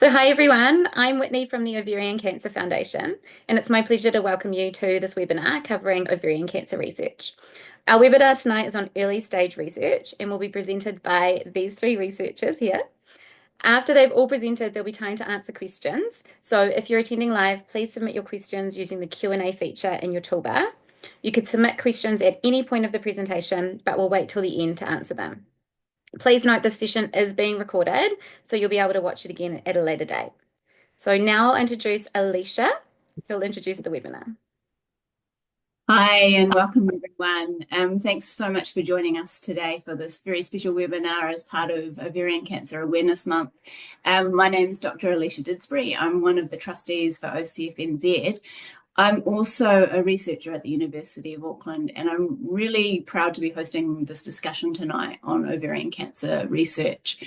So, hi everyone, I'm Whitney from the Ovarian Cancer Foundation, and it's my pleasure to welcome you to this webinar covering ovarian cancer research. Our webinar tonight is on early stage research and will be presented by these three researchers here. After they've all presented, there'll be time to answer questions. So, if you're attending live, please submit your questions using the Q&A feature in your toolbar. You could submit questions at any point of the presentation, but we'll wait till the end to answer them. Please note this session is being recorded, so you'll be able to watch it again at a later date. So now I'll introduce Alicia, who'll introduce the webinar. Hi and welcome everyone. Thanks so much for joining us today for this very special webinar as part of Ovarian Cancer Awareness Month. My name is Dr. Alicia Didsbury. I'm one of the trustees for OCFNZ. I'm also a researcher at the University of Auckland, and I'm really proud to be hosting this discussion tonight on ovarian cancer research.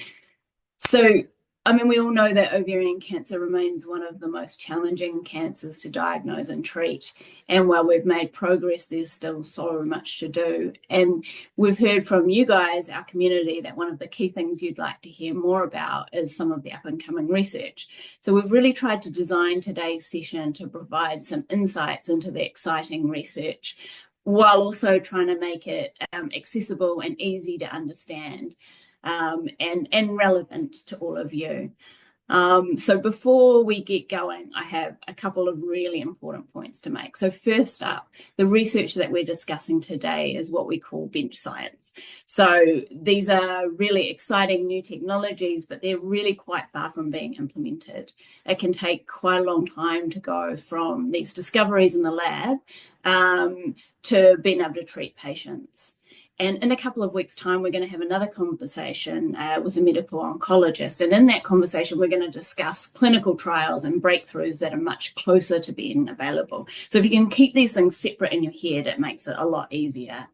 We all know that ovarian cancer remains one of the most challenging cancers to diagnose and treat. And while we've made progress, there's still so much to do. And we've heard from you guys, our community, that one of the key things you'd like to hear more about is some of the up and coming research. So we've really tried to design today's session to provide some insights into the exciting research, while also trying to make it accessible and easy to understand. And relevant to all of you. So before we get going, I have a couple of really important points to make. So first up, the research that we're discussing today is what we call bench science. So these are really exciting new technologies, but they're really quite far from being implemented. It can take quite a long time to go from these discoveries in the lab to being able to treat patients. And in a couple of weeks' time, we're going to have another conversation with a medical oncologist. And in that conversation, we're going to discuss clinical trials and breakthroughs that are much closer to being available. So if you can keep these things separate in your head, it makes it a lot easier.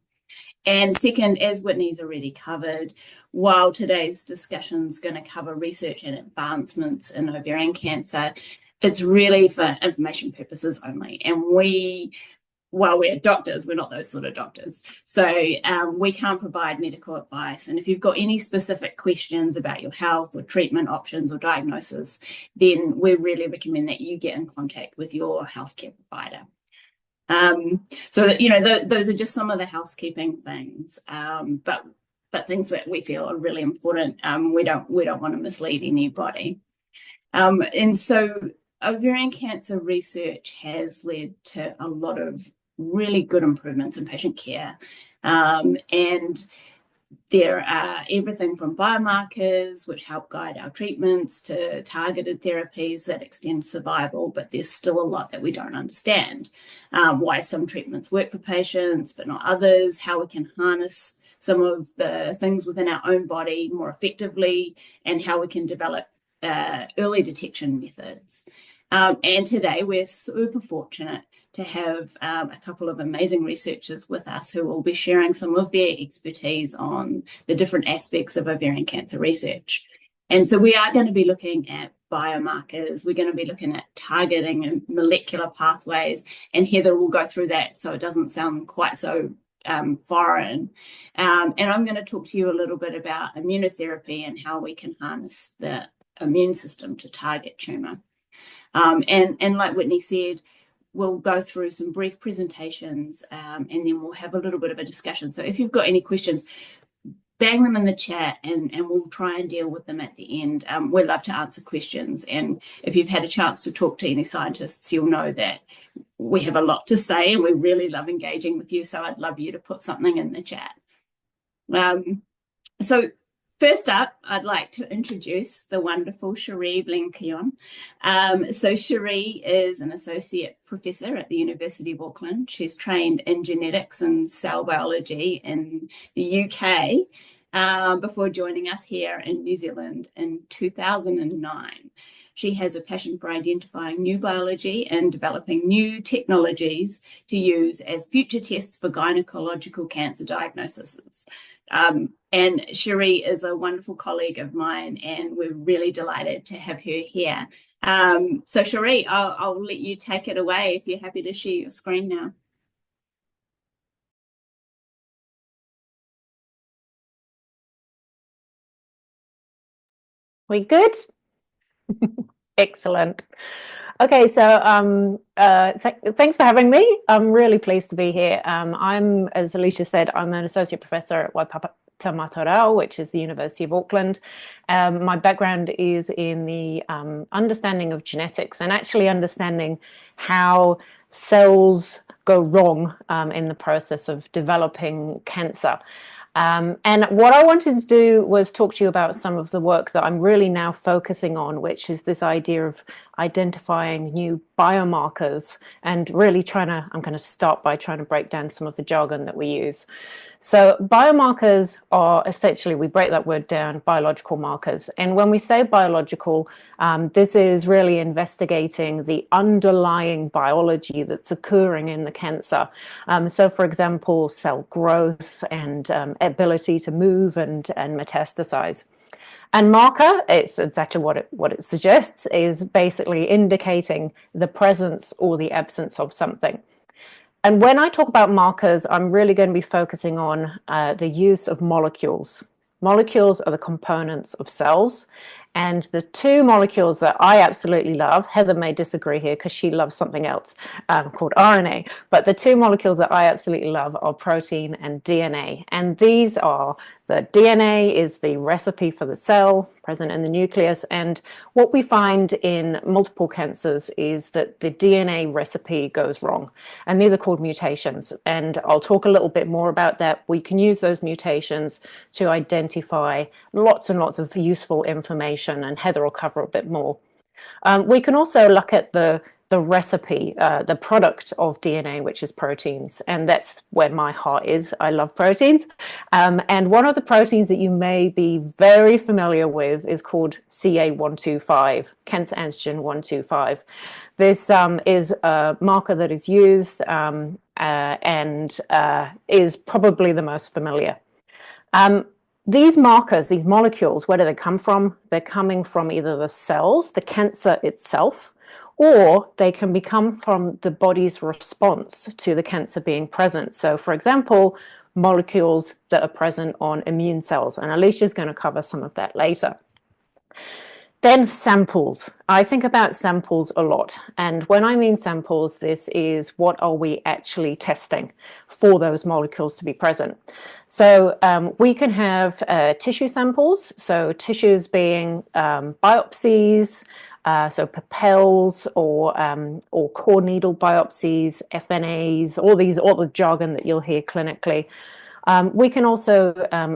And second, as Whitney's already covered, while today's discussion is going to cover research and advancements in ovarian cancer, it's really for information purposes only. And while we're doctors, we're not those sort of doctors. So we can't provide medical advice. And if you've got any specific questions about your health or treatment options or diagnosis, then we really recommend that you get in contact with your healthcare provider. Those are just some of the housekeeping things, but things that we feel are really important. We don't want to mislead anybody. And so ovarian cancer research has led to a lot of really good improvements in patient care. And there are everything from biomarkers, which help guide our treatments, to targeted therapies that extend survival, but there's still a lot that we don't understand. Why some treatments work for patients, but not others, how we can harness some of the things within our own body more effectively, and how we can develop early detection methods. And today we're super fortunate to have a couple of amazing researchers with us who will be sharing some of their expertise on the different aspects of ovarian cancer research. And so we are going to be looking at biomarkers, we're going to be looking at targeting and molecular pathways, and Heather will go through that so it doesn't sound quite so foreign. And I'm going to talk to you a little bit about immunotherapy and how we can harness the immune system to target tumour. And like Whitney said, we'll go through some brief presentations and then we'll have a little bit of a discussion. So if you've got any questions, bang them in the chat and we'll try and deal with them at the end. We'd love to answer questions. And if you've had a chance to talk to any scientists, you'll know that we have a lot to say and we really love engaging with you. So I'd love you to put something in the chat. So first up, I'd like to introduce the wonderful Cherie Blenkiron. So Cherie is an associate professor at the University of Auckland. She's trained in genetics and cell biology in the UK before joining us here in New Zealand in 2009. She has a passion for identifying new biology and developing new technologies to use as future tests for gynecological cancer diagnoses. And Cherie is a wonderful colleague of mine, and we're really delighted to have her here. So Cherie, I'll let you take it away if you're happy to share your screen now. We good? Excellent. Okay, so thanks for having me. I'm really pleased to be here. As Alicia said, I'm an associate professor at Waipapa Matarao, which is the University of Auckland. My background is in the understanding of genetics and actually understanding how cells go wrong in the process of developing cancer. And what I wanted to do was talk to you about some of the work that I'm really now focusing on, which is this idea of identifying new biomarkers and really I'm going to start by trying to break down some of the jargon that we use. So biomarkers are essentially, we break that word down, biological markers. And when we say biological, this is really investigating the underlying biology that's occurring in the cancer. So for example, cell growth and ability to move and metastasize. And marker, it's exactly what it suggests, is basically indicating the presence or the absence of something. And when I talk about markers, I'm really going to be focusing on the use of molecules. Molecules are the components of cells. And the two molecules that I absolutely love, Heather may disagree here because she loves something else called RNA, but the two molecules that I absolutely love are protein and DNA. And these are, the DNA is the recipe for the cell present in the nucleus. And what we find in multiple cancers is that the DNA recipe goes wrong. And these are called mutations. And I'll talk a little bit more about that. We can use those mutations to identify lots and lots of useful information, and Heather will cover a bit more. We can also look at the recipe, the product of DNA, which is proteins, and that's where my heart is. I love proteins. And one of the proteins that you may be very familiar with is called CA125, cancer antigen 125. This is a marker that is used and is probably the most familiar. These markers, these molecules, where do they come from? They're coming from either the cells, the cancer itself, or they can come from the body's response to the cancer being present. So, for example, molecules that are present on immune cells, and Alicia is going to cover some of that later. Then samples. I think about samples a lot. And when I mean samples, this is what are we actually testing for those molecules to be present. So we can have tissue samples. So tissues being biopsies, so papilles or core needle biopsies, FNAs, all the jargon that you'll hear clinically. We can also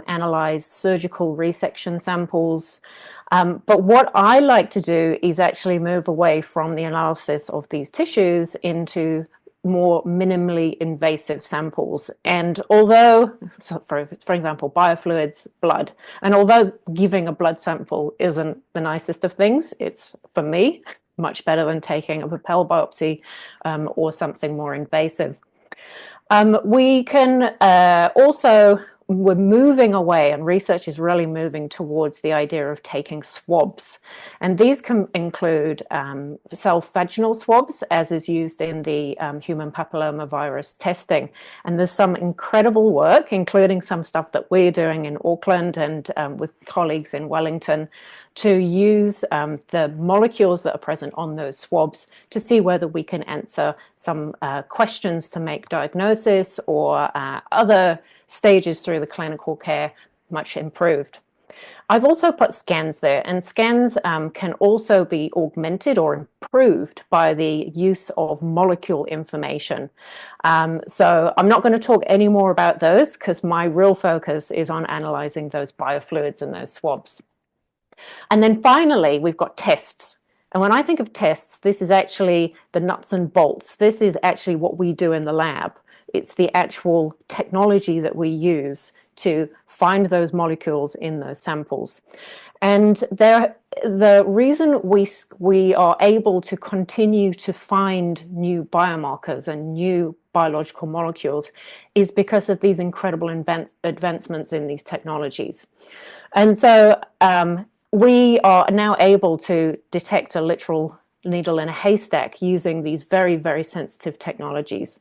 analyze surgical resection samples. But what I like to do is actually move away from the analysis of these tissues into more minimally invasive samples. And although, so for example, biofluids, blood, and although giving a blood sample isn't the nicest of things, it's, for me, much better than taking a papille biopsy or something more invasive. We can we're moving away, and research is really moving towards the idea of taking swabs. And these can include self-vaginal swabs, as is used in the human papillomavirus testing. And there's some incredible work, including some stuff that we're doing in Auckland and with colleagues in Wellington, to use the molecules that are present on those swabs to see whether we can answer some questions to make diagnosis or other stages through the clinical care much improved. I've also put scans there, and scans can also be augmented or improved by the use of molecule information. So I'm not going to talk any more about those because my real focus is on analyzing those biofluids and those swabs. And then finally, we've got tests. And when I think of tests, this is actually the nuts and bolts. This is actually what we do in the lab. It's the actual technology that we use to find those molecules in those samples. And the reason we are able to continue to find new biomarkers and new biological molecules is because of these incredible advancements in these technologies. And so we are now able to detect a literal needle in a haystack using these very, very sensitive technologies.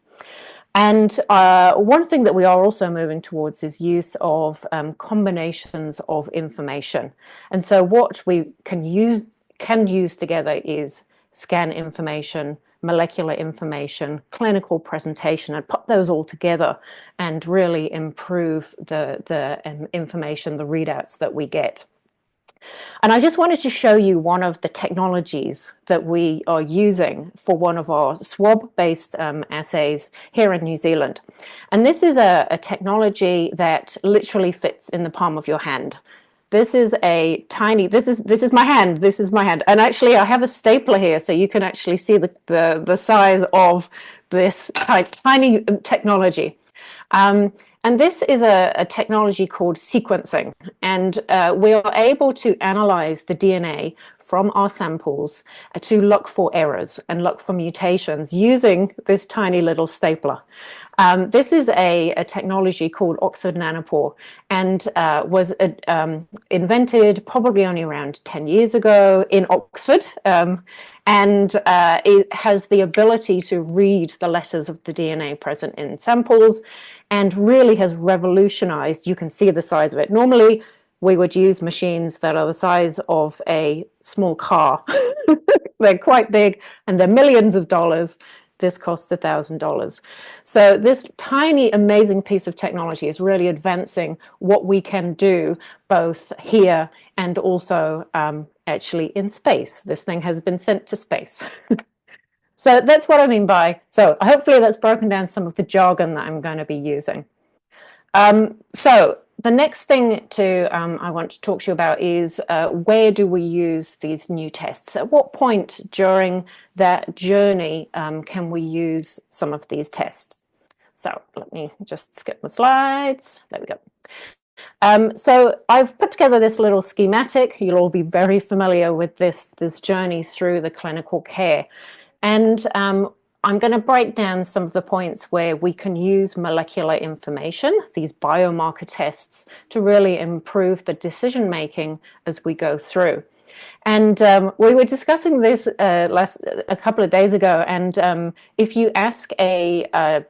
And one thing that we are also moving towards is use of combinations of information. And so what we can can use together is scan information, molecular information, clinical presentation, and put those all together and really improve the information, the readouts that we get. And I just wanted to show you one of the technologies that we are using for one of our swab-based assays here in New Zealand. And this is a technology that literally fits in the palm of your hand. This is a tiny, this is my hand, this is my hand. And actually I have a stapler here so you can actually see the size of this tiny technology. And this is a technology called sequencing. And we are able to analyze the DNA from our samples to look for errors and look for mutations using this tiny little stapler. This is a technology called Oxford Nanopore and was invented probably only around 10 years ago in Oxford. And it has the ability to read the letters of the DNA present in samples and really has revolutionized. You can see the size of it. Normally, we would use machines that are the size of a small car. They're quite big and they're millions of dollars. This costs $1,000. So this tiny, amazing piece of technology is really advancing what we can do both here and also actually in space. This thing has been sent to space. So that's what I mean by, so hopefully that's broken down some of the jargon that I'm going to be using. So the next thing I want to talk to you about is where do we use these new tests? At what point during that journey can we use some of these tests? So let me just skip the slides. There we go. So I've put together this little schematic. You'll all be very familiar with this journey through the clinical care. And I'm going to break down some of the points where we can use molecular information, these biomarker tests, to really improve the decision making as we go through. And we were discussing this a couple of days ago, and if you ask a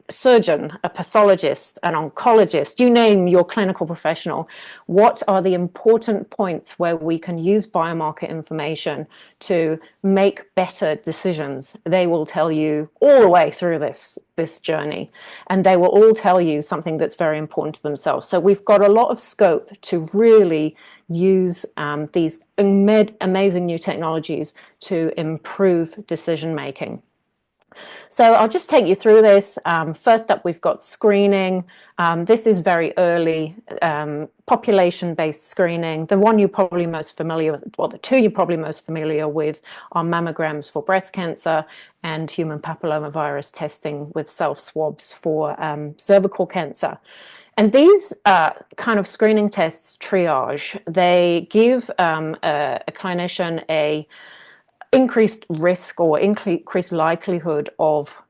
surgeon, a pathologist, an oncologist, you name your clinical professional, what are the important points where we can use biomarker information to make better decisions? They will tell you all the way through this journey, and they will all tell you something that's very important to themselves. So we've got a lot of scope to really use these amazing new technologies to improve decision making. So I'll just take you through this. First up, we've got screening. This is very early population-based screening. The one you're probably most familiar with, well, the two you're probably most familiar with are mammograms for breast cancer and human papillomavirus testing with self-swabs for cervical cancer. And these kind of screening tests, triage, they give a clinician a increased risk or increased likelihood of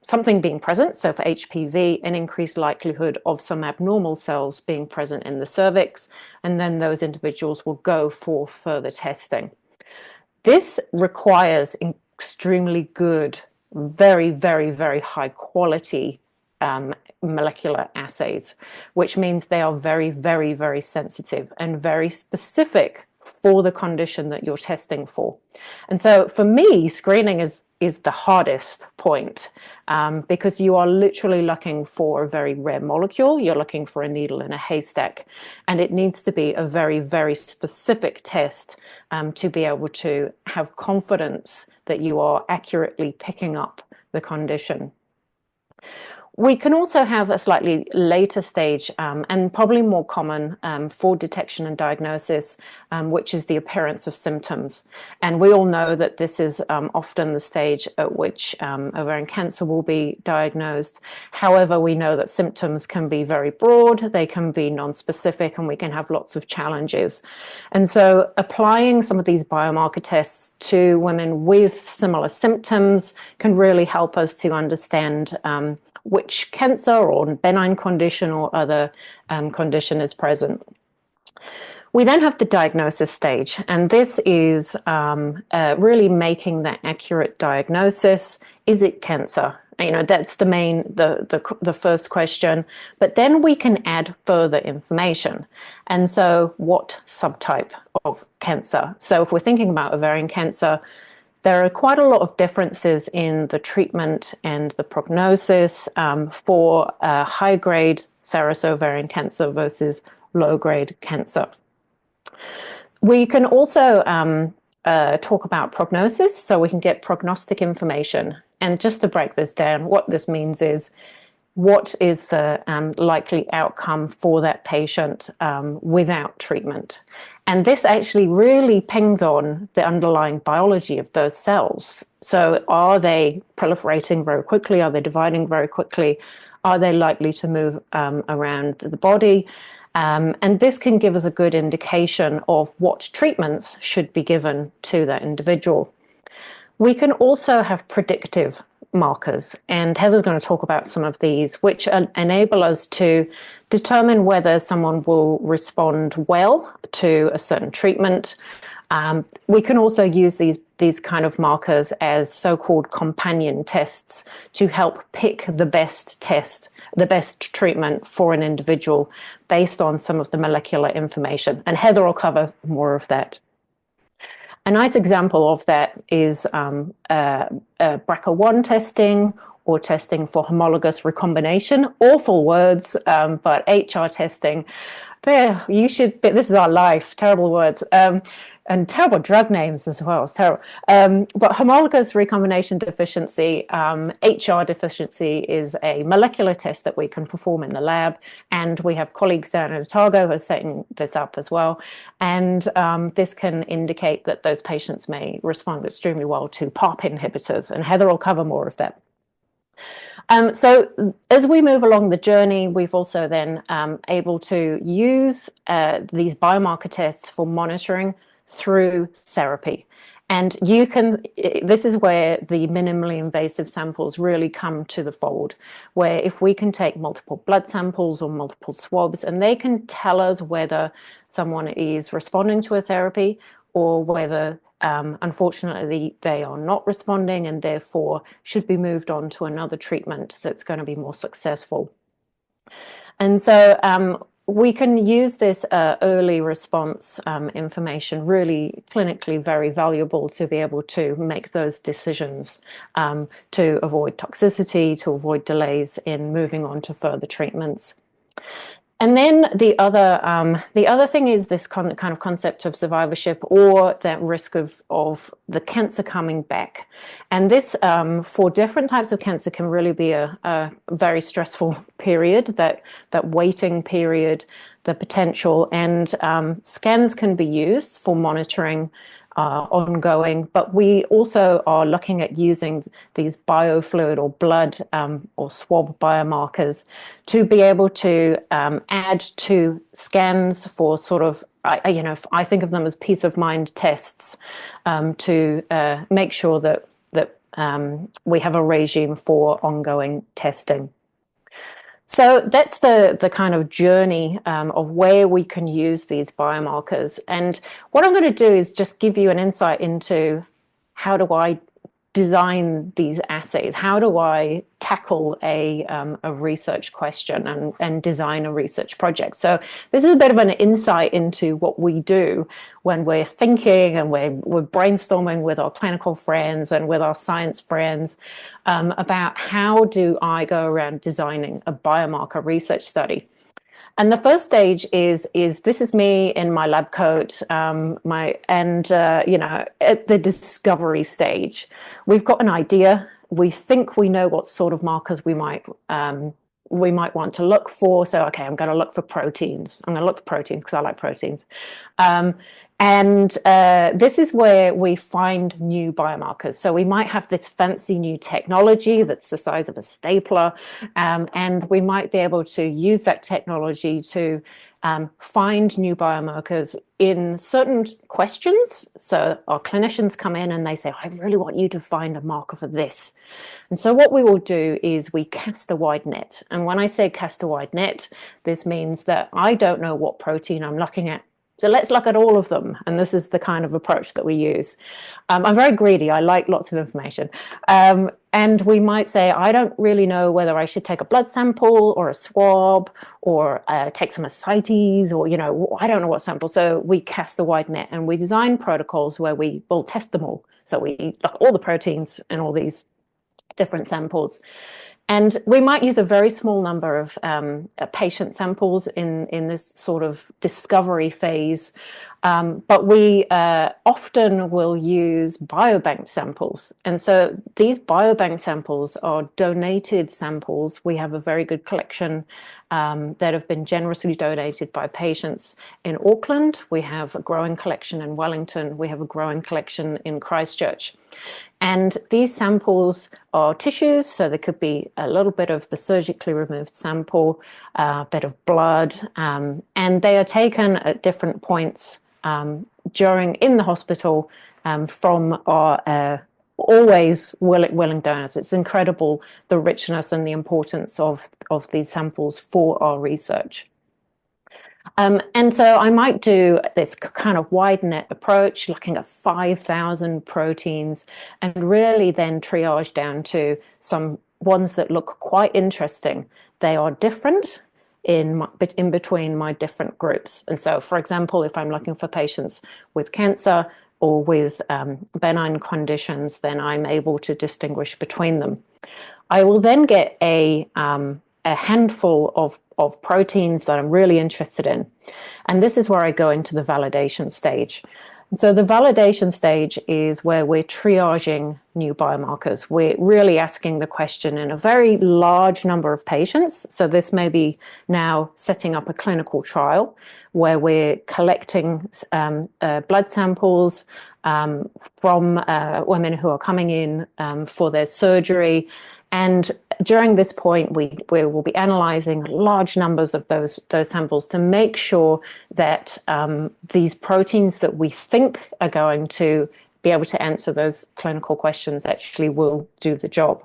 something being present. So for HPV, an increased likelihood of some abnormal cells being present in the cervix, and then those individuals will go for further testing. This requires extremely good, very, very, very high quality molecular assays, which means they are very, very, very sensitive and very specific for the condition that you're testing for. And so for me, screening is the hardest point because you are literally looking for a very rare molecule. You're looking for a needle in a haystack, and it needs to be a very, very specific test to be able to have confidence that you are accurately picking up the condition. We can also have a slightly later stage and probably more common for detection and diagnosis, which is the appearance of symptoms. And we all know that this is often the stage at which ovarian cancer will be diagnosed. However, we know that symptoms can be very broad, they can be non-specific, and we can have lots of challenges. And so applying some of these biomarker tests to women with similar symptoms can really help us to understand which cancer or benign condition or other condition is present. We then have the diagnosis stage, and this is really making that accurate diagnosis. Is it cancer? That's the first question. But then we can add further information. And so what subtype of cancer? So if we're thinking about ovarian cancer, there are quite a lot of differences in the treatment and the prognosis for high-grade serous ovarian cancer versus low-grade cancer. We can also talk about prognosis, so we can get prognostic information. And just to break this down, what this means is, what is the likely outcome for that patient without treatment? And this actually really pings on the underlying biology of those cells. So are they proliferating very quickly? Are they dividing very quickly? Are they likely to move around the body? And this can give us a good indication of what treatments should be given to that individual. We can also have predictive markers, and Heather's going to talk about some of these, which enable us to determine whether someone will respond well to a certain treatment. We can also use these kind of markers as so-called companion tests to help pick the best treatment for an individual based on some of the molecular information. And Heather will cover more of that. A nice example of that is BRCA1 testing, or testing for homologous recombination. Awful words, but HR testing. This is our life, terrible words. And terrible drug names as well. It's terrible. But homologous recombination deficiency, HR deficiency, is a molecular test that we can perform in the lab. And we have colleagues down in Otago who are setting this up as well. And this can indicate that those patients may respond extremely well to PARP inhibitors. And Heather will cover more of that. So as we move along the journey, we've also then able to use these biomarker tests for monitoring through therapy. And this is where the minimally invasive samples really come to the fold, where if we can take multiple blood samples or multiple swabs, and they can tell us whether someone is responding to a therapy or whether unfortunately they are not responding and therefore should be moved on to another treatment that's going to be more successful. And so we can use this early response information, really clinically very valuable, to be able to make those decisions to avoid toxicity, to avoid delays in moving on to further treatments. And then the other thing is this kind of concept of survivorship, or that risk of the cancer coming back. And this, for different types of cancer, can really be a very stressful period, that waiting period, the potential. And scans can be used for monitoring ongoing, but we also are looking at using these biofluid or blood or swab biomarkers to be able to add to scans for sort of, I think of them as peace of mind tests, to make sure that we have a regime for ongoing testing. So that's the kind of journey of where we can use these biomarkers. And what I'm going to do is just give you an insight into how do I design these assays? How do I tackle a research question and design a research project? So this is a bit of an insight into what we do when we're thinking and we're brainstorming with our clinical friends and with our science friends about how do I go around designing a biomarker research study. And the first stage is this is me in my lab coat, at the discovery stage. We've got an idea. We think we know what sort of markers we might want to look for. So, okay, I'm going to look for proteins. I'm going to look for proteins because I like proteins. This is where we find new biomarkers. So we might have this fancy new technology that's the size of a stapler, and we might be able to use that technology to find new biomarkers in certain questions. So our clinicians come in and they say, I really want you to find a marker for this. And so what we will do is we cast a wide net. And when I say cast a wide net, this means that I don't know what protein I'm looking at. So let's look at all of them. And this is the kind of approach that we use. I'm very greedy. I like lots of information. And we might say, I don't really know whether I should take a blood sample or a swab or take some ascites or, I don't know what sample. So we cast a wide net and we design protocols where we will test them all. So we look at all the proteins and all these different samples. And we might use a very small number of patient samples in this sort of discovery phase, but we often will use biobank samples. And so these biobank samples are donated samples. We have a very good collection that have been generously donated by patients in Auckland. We have a growing collection in Wellington. We have a growing collection in Christchurch. And these samples are tissues, so there could be a little bit of the surgically removed sample, a bit of blood, and they are taken at different points in the hospital from our always willing donors. It's incredible the richness and the importance of these samples for our research. And so I might do this kind of wide net approach, looking at 5,000 proteins, and really then triage down to some ones that look quite interesting. They are different in between my different groups. And so, for example, if I'm looking for patients with cancer or with benign conditions, then I'm able to distinguish between them. I will then get a handful of proteins that I'm really interested in. And this is where I go into the validation stage. And so the validation stage is where we're triaging new biomarkers. We're really asking the question in a very large number of patients. So this may be now setting up a clinical trial where we're collecting blood samples from women who are coming in for their surgery. And during this point, we will be analyzing large numbers of those samples to make sure that these proteins that we think are going to be able to answer those clinical questions actually will do the job.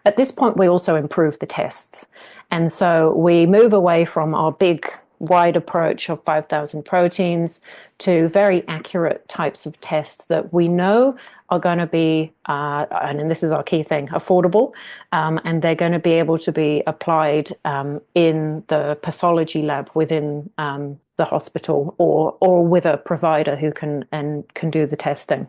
At this point, we also improve the tests. And so we move away from our big, wide approach of 5,000 proteins to very accurate types of tests that we know are going to be, and this is our key thing, affordable, and they're going to be able to be applied in the pathology lab within the hospital or with a provider who can do the testing.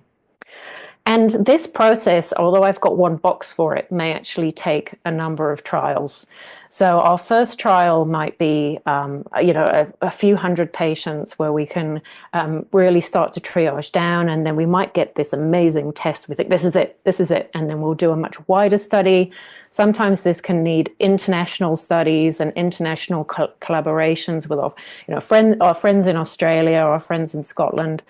And this process, although I've got one box for it, may actually take a number of trials. So our first trial might be, a few hundred patients where we can really start to triage down, and then we might get this amazing test. We think this is it, and then we'll do a much wider study. Sometimes this can need international studies and international collaborations with our friends in Australia, our friends in Scotland.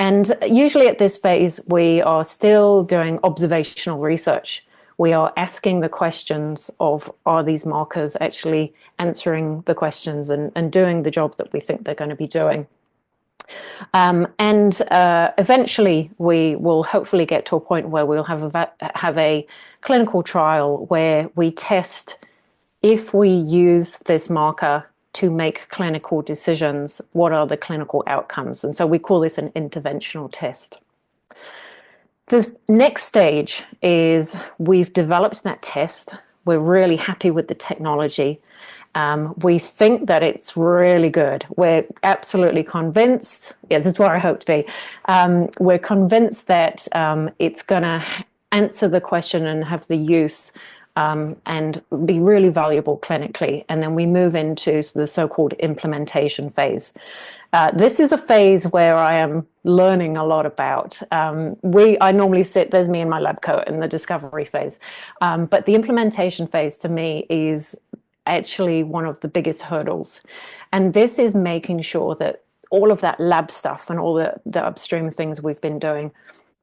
And usually at this phase, we are still doing observational research. We are asking the questions of, are these markers actually answering the questions and doing the job that we think they're going to be doing? Eventually, we will hopefully get to a point where we'll have a clinical trial where we test if we use this marker to make clinical decisions, what are the clinical outcomes? And so we call this an interventional test. The next stage is we've developed that test. We're really happy with the technology. We think that it's really good. We're absolutely convinced. Yeah, this is where I hope to be. We're convinced that it's going to answer the question and have the use and be really valuable clinically. And then we move into the so-called implementation phase. This is a phase where I am learning a lot about. I normally there's me in my lab coat in the discovery phase. But the implementation phase to me is actually one of the biggest hurdles. And this is making sure that all of that lab stuff and all the upstream things we've been doing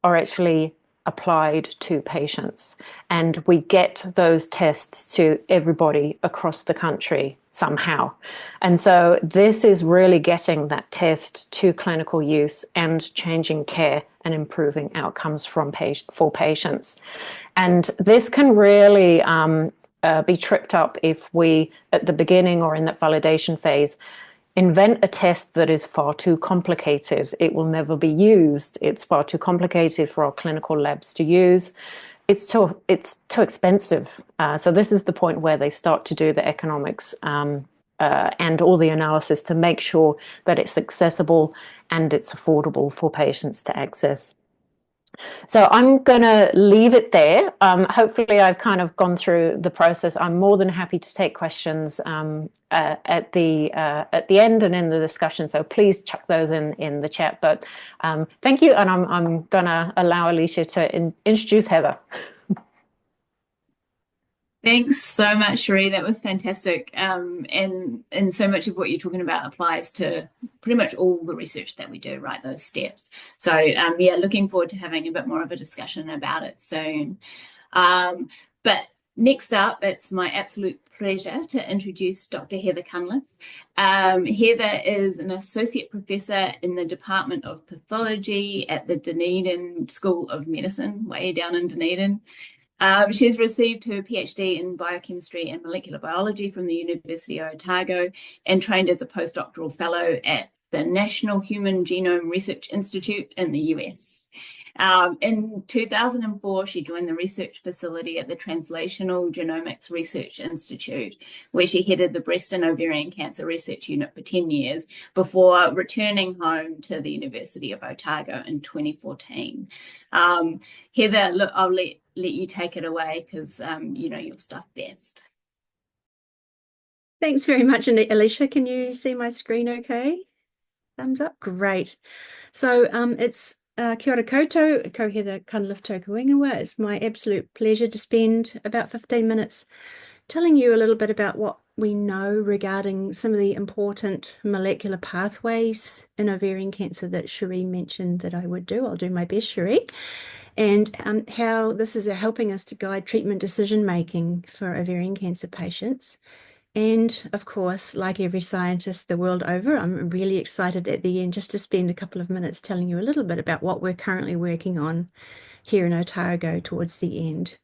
are actually applied to patients, and we get those tests to everybody across the country somehow. And so this is really getting that test to clinical use and changing care and improving outcomes for patients. And this can really be tripped up if we, at the beginning or in that validation phase, invent a test that is far too complicated. It will never be used. It's far too complicated for our clinical labs to use. too expensive. So this is the point where they start to do the economics and all the analysis to make sure that it's accessible and it's affordable for patients to access. So I'm going to leave it there. Hopefully I've kind of gone through the process. I'm more than happy to take questions at the end and in the discussion. So please chuck those in the chat. But thank you, and I'm going to allow Alicia to introduce Heather. Thanks so much, Cherie. That was fantastic. And so much of what you're talking about applies to pretty much all the research that we do, right? Those steps. So yeah, looking forward to having a bit more of a discussion about it soon. But next up, it's my absolute pleasure to introduce Dr. Heather Cunliffe. Heather is an associate professor in the Department of Pathology at the Dunedin School of Medicine, way down in Dunedin. She's received her PhD in biochemistry and molecular biology from the University of Otago and trained as a postdoctoral fellow at the National Human Genome Research Institute in the US. In 2004, she joined the research facility at the Translational Genomics Research Institute, where she headed the breast and ovarian cancer research unit for 10 years before returning home to the University of Otago in 2014. Heather, look, I'll let you take it away because you know your stuff best. Thanks very much, Alicia. Can you see my screen okay? Thumbs up. Great. So it's kia ora koutou, ko Heather Cunliffe tōku ingoa. It's my absolute pleasure to spend about 15 minutes telling you a little bit about what we know regarding some of the important molecular pathways in ovarian cancer that Cherie mentioned that I would do. I'll do my best, Cherie. And how this is helping us to guide treatment decision-making for ovarian cancer patients. And of course, like every scientist the world over, I'm really excited at the end just to spend a couple of minutes telling you a little bit about what we're currently working on here in Otago towards the end.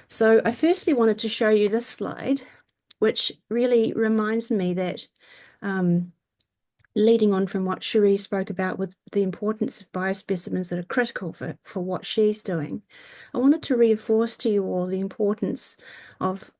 So I firstly wanted to show you this slide, which really reminds me that leading on from what Cherie spoke about with the importance of biospecimens that are critical for what she's doing, I wanted to reinforce to you all the importance of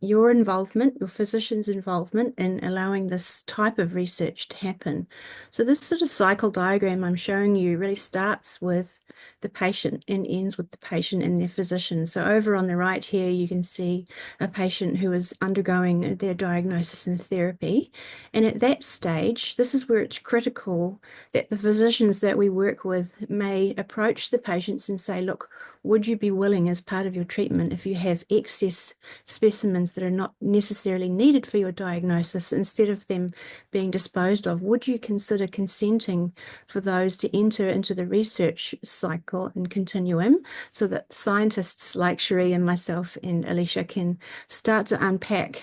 your involvement, your physician's involvement in allowing this type of research to happen. So this sort of cycle diagram I'm showing you really starts with the patient and ends with the patient and their physician. So over on the right here, you can see a patient who is undergoing their diagnosis and therapy. And at that stage, this is where it's critical that the physicians that we work with may approach the patients and say, look, would you be willing as part of your treatment, if you have excess specimens that are not necessarily needed for your diagnosis, instead of them being disposed of, would you consider consenting for those to enter into the research cycle and continuum so that scientists like Cherie and myself and Alicia can start to unpack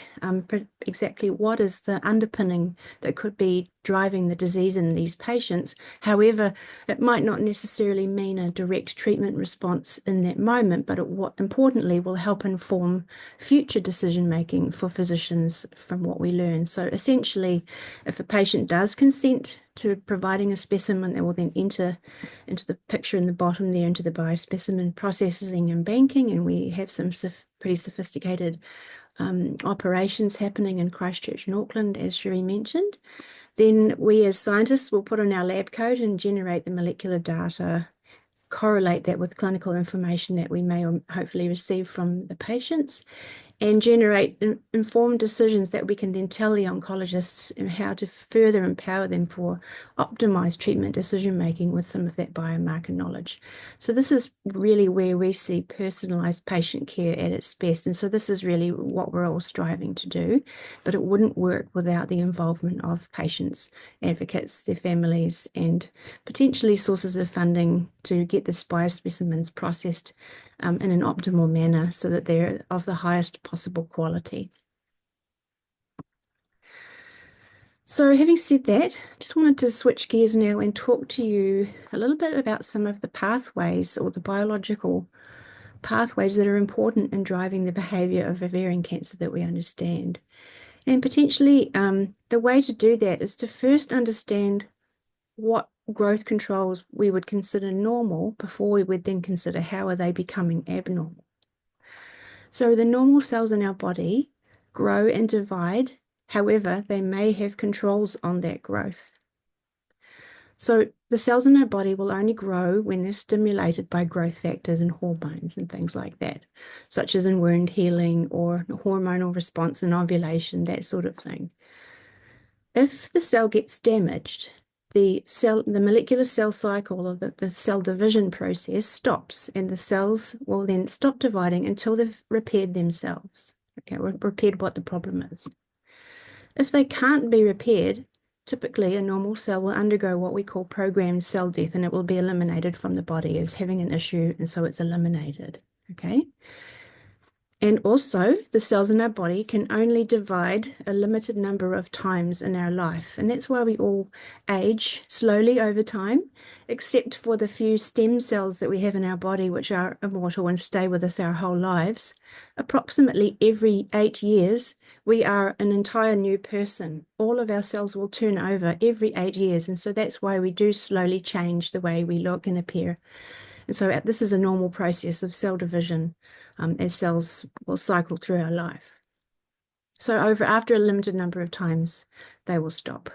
exactly what is the underpinning that could be driving the disease in these patients. However, it might not necessarily mean a direct treatment response in that moment, but what importantly will help inform future decision making for physicians from what we learn. So essentially, if a patient does consent to providing a specimen, they will then enter into the picture in the bottom there into the biospecimen processing and banking, and we have some pretty sophisticated operations happening in Christchurch and Auckland, as Cherie mentioned. Then we as scientists will put on our lab coat and generate the molecular data, correlate that with clinical information that we may hopefully receive from the patients, and generate informed decisions that we can then tell the oncologists how to further empower them for optimized treatment decision making with some of that biomarker knowledge. So this is really where we see personalized patient care at its best. And so this is really what we're all striving to do, but it wouldn't work without the involvement of patients, advocates, their families, and potentially sources of funding to get this biospecimens processed in an optimal manner so that they're of the highest possible quality. So having said that, just wanted to switch gears now and talk to you a little bit about some of the pathways or the biological pathways that are important in driving the behavior of ovarian cancer that we understand. And potentially the way to do that is to first understand what growth controls we would consider normal before we would then consider how are they becoming abnormal. So the normal cells in our body grow and divide. However, they may have controls on that growth. So the cells in our body will only grow when they're stimulated by growth factors and hormones and things like that, such as in wound healing or hormonal response in ovulation, that sort of thing. If the cell gets damaged, the molecular cell cycle or the cell division process stops, and the cells will then stop dividing until they've repaired themselves. Okay, repaired what the problem is. If they can't be repaired, typically a normal cell will undergo what we call programmed cell death, and it will be eliminated from the body as having an issue, and so it's eliminated. Okay. And also, the cells in our body can only divide a limited number of times in our life. And that's why we all age slowly over time, except for the few stem cells that we have in our body, which are immortal and stay with us our whole lives. Approximately every 8 years, we are an entire new person. All of our cells will turn over every 8 years. And so that's why we do slowly change the way we look and appear. And so this is a normal process of cell division as cells will cycle through our life. So after a limited number of times, they will stop.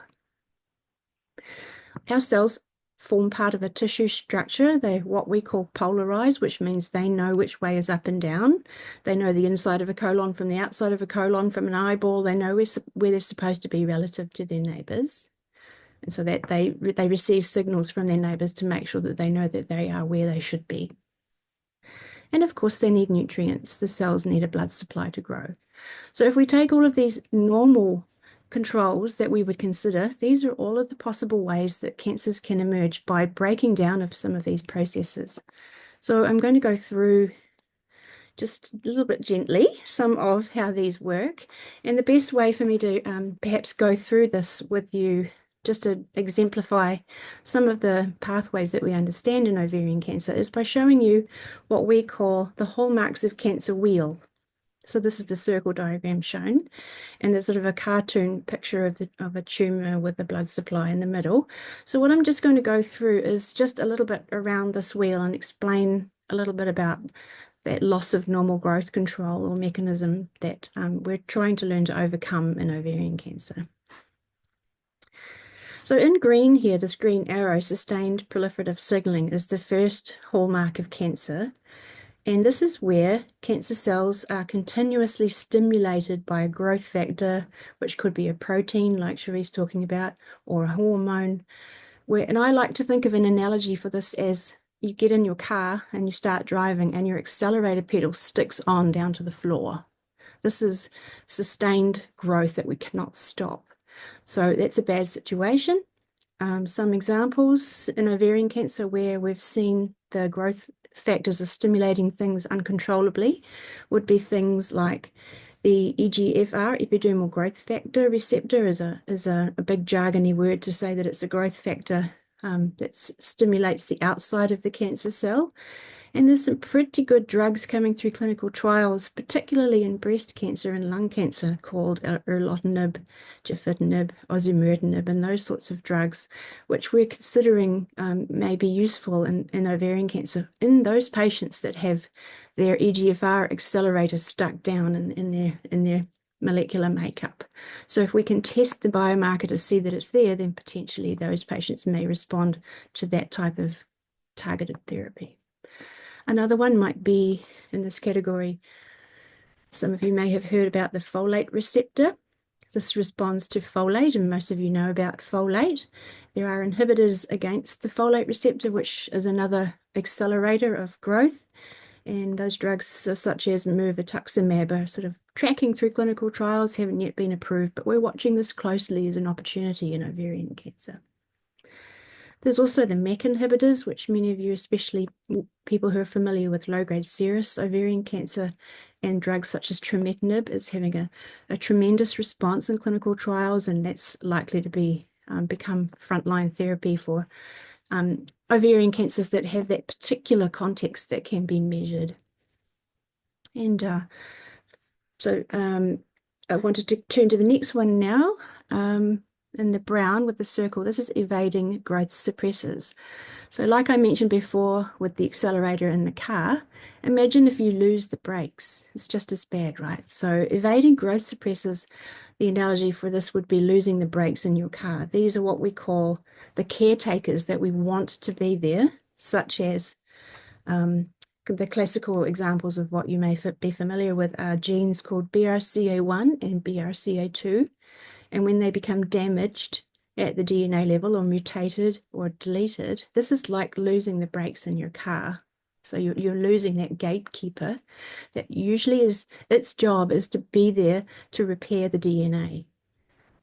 Our cells form part of a tissue structure. They're what we call polarized, which means they know which way is up and down. They know the inside of a colon from the outside of a colon, from an eyeball. They know where they're supposed to be relative to their neighbors. And so that they receive signals from their neighbors to make sure that they know that they are where they should be. And of course, they need nutrients. The cells need a blood supply to grow. So if we take all of these normal controls that we would consider, these are all of the possible ways that cancers can emerge by breaking down of some of these processes. So I'm going to go through just a little bit gently some of how these work. And the best way for me to perhaps go through this with you, just to exemplify some of the pathways that we understand in ovarian cancer, is by showing you what we call the hallmarks of cancer wheel. So this is the circle diagram shown, and there's sort of a cartoon picture of a tumor with the blood supply in the middle. So what I'm just going to go through is just a little bit around this wheel and explain a little bit about that loss of normal growth control or mechanism that we're trying to learn to overcome in ovarian cancer. So in green here, this green arrow, sustained proliferative signaling, is the first hallmark of cancer. And this is where cancer cells are continuously stimulated by a growth factor, which could be a protein like Cherie's talking about, or a hormone. And I like to think of an analogy for this as you get in your car and you start driving and your accelerator pedal sticks on down to the floor. This is sustained growth that we cannot stop. So that's a bad situation. Some examples in ovarian cancer where we've seen the growth factors are stimulating things uncontrollably would be things like the EGFR, epidermal growth factor receptor, is a big jargony word to say that it's a growth factor that stimulates the outside of the cancer cell. And there's some pretty good drugs coming through clinical trials, particularly in breast cancer and lung cancer, called erlotinib, gefitinib, osimertinib, and those sorts of drugs, which we're considering may be useful in ovarian cancer in those patients that have their EGFR accelerator stuck down in their molecular makeup. So if we can test the biomarker to see that it's there, then potentially those patients may respond to that type of targeted therapy. Another one might be in this category, some of you may have heard about the folate receptor. This responds to folate, and most of you know about folate. There are inhibitors against the folate receptor, which is another accelerator of growth. And those drugs, such as mirvetuximab, are sort of tracking through clinical trials, haven't yet been approved, but we're watching this closely as an opportunity in ovarian cancer. There's also the MEK inhibitors, which many of you, especially people who are familiar with low-grade serous ovarian cancer, and drugs such as trametinib, is having a tremendous response in clinical trials, and that's likely to become frontline therapy for ovarian cancers that have that particular context that can be measured. And so I wanted to turn to the next one now. in the brown with the circle, this is evading growth suppressors. So like I mentioned before with the accelerator in the car, imagine if you lose the brakes. It's just as bad, right? So evading growth suppressors, the analogy for this would be losing the brakes in your car. These are what we call the caretakers that we want to be there, such as the classical examples of what you may be familiar with are genes called BRCA1 and BRCA2. And when they become damaged at the DNA level or mutated or deleted, this is like losing the brakes in your car. So you're losing that gatekeeper that usually is, its job is to be there to repair the DNA.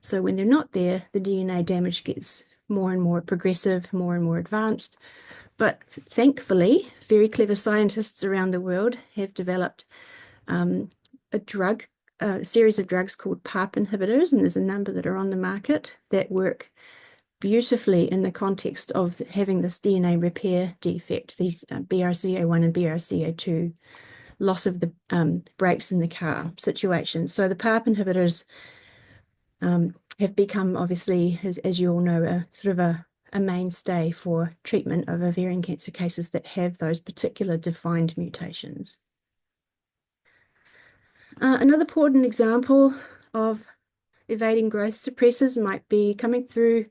So when they're not there, the DNA damage gets more and more progressive, more and more advanced. But thankfully, very clever scientists around the world have developed a series of drugs called PARP inhibitors, and there's a number that are on the market that work beautifully in the context of having this DNA repair defect, these BRCA1 and BRCA2 loss of the brakes in the car situation. So the PARP inhibitors have become, obviously, as you all know, a sort of a mainstay for treatment of ovarian cancer cases that have those particular defined mutations. Another important example of evading growth suppressors might be coming through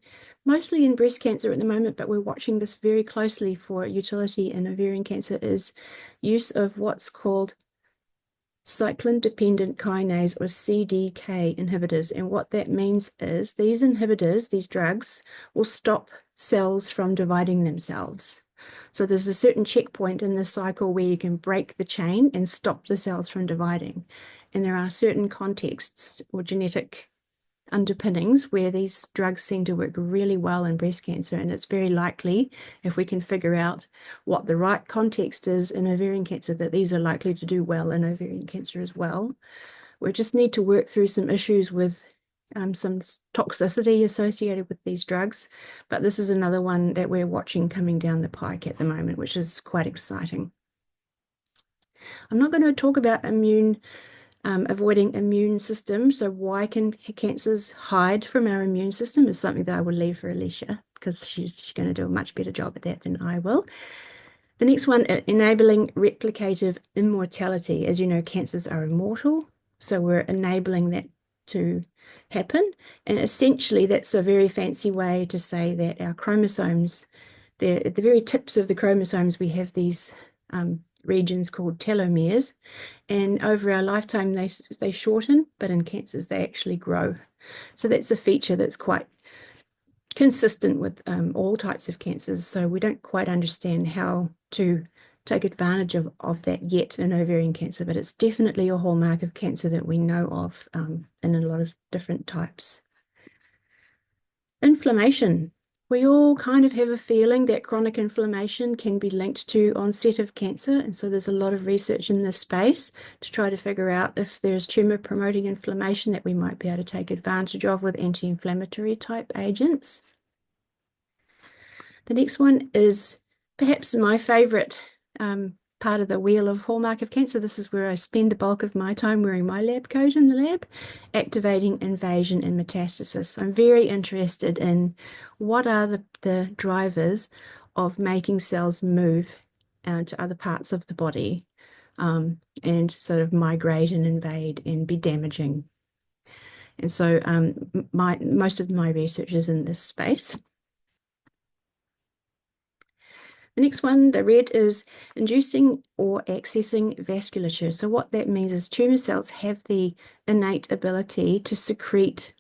mostly in breast cancer at the moment, but we're watching this very closely for utility in ovarian cancer, is use of what's called cyclin-dependent kinase or CDK inhibitors. And what that means is these inhibitors, these drugs, will stop cells from dividing themselves. So there's a certain checkpoint in the cycle where you can break the chain and stop the cells from dividing. And there are certain contexts or genetic underpinnings where these drugs seem to work really well in breast cancer, and it's very likely, if we can figure out what the right context is in ovarian cancer, that these are likely to do well in ovarian cancer as well. We just need to work through some issues with some toxicity associated with these drugs, but this is another one that we're watching coming down the pike at the moment, which is quite exciting. I'm not going to talk about avoiding immune system. So why can cancers hide from our immune system is something that I will leave for Alicia, because she's going to do a much better job at that than I will. The next one, enabling replicative immortality. As you know, cancers are immortal, so we're enabling that to happen. And essentially, that's a very fancy way to say that our chromosomes, at the very tips of the chromosomes, we have these regions called telomeres, and over our lifetime they shorten, but in cancers they actually grow. So that's a feature that's quite consistent with all types of cancers. So we don't quite understand how to take advantage of that yet in ovarian cancer, but it's definitely a hallmark of cancer that we know of in a lot of different types. Inflammation. We all kind of have a feeling that chronic inflammation can be linked to onset of cancer, and so there's a lot of research in this space to try to figure out if there's tumor-promoting inflammation that we might be able to take advantage of with anti-inflammatory type agents. The next one is perhaps my favorite part of the wheel of hallmark of cancer. This is where I spend the bulk of my time wearing my lab coat in the lab, activating invasion and metastasis. I'm very interested in what are the drivers of making cells move to other parts of the body and sort of migrate and invade and be damaging. And so most of my research is in this space. The next one, the red, is inducing or accessing vasculature. So what that means is tumor cells have the innate ability to secrete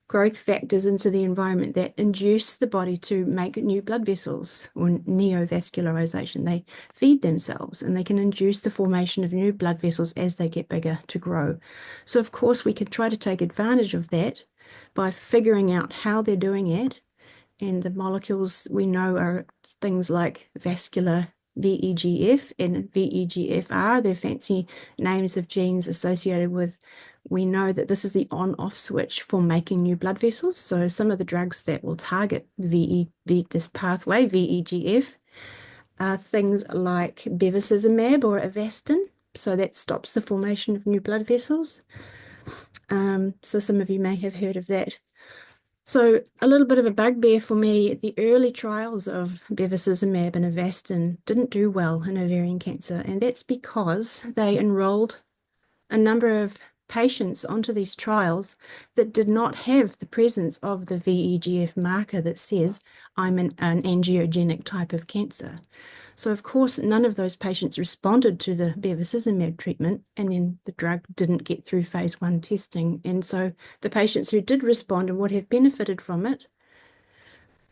growth factors into the environment that induce the body to make new blood vessels, or neovascularization. They feed themselves and they can induce the formation of new blood vessels as they get bigger to grow. So of course we can try to take advantage of that by figuring out how they're doing it. And the molecules we know are things like vascular VEGF and VEGFR. They're fancy names of genes associated with, we know that this is the on-off switch for making new blood vessels. So some of the drugs that will target this pathway, VEGF, are things like bevacizumab or Avastin. So that stops the formation of new blood vessels. So some of you may have heard of that. So a little bit of a bugbear for me, the early trials of bevacizumab and Avastin didn't do well in ovarian cancer, and that's because they enrolled a number of patients onto these trials that did not have the presence of the VEGF marker that says I'm an angiogenic type of cancer. So of course, none of those patients responded to the bevacizumab treatment, and then the drug didn't get through phase 1 testing. And so the patients who did respond and would have benefited from it,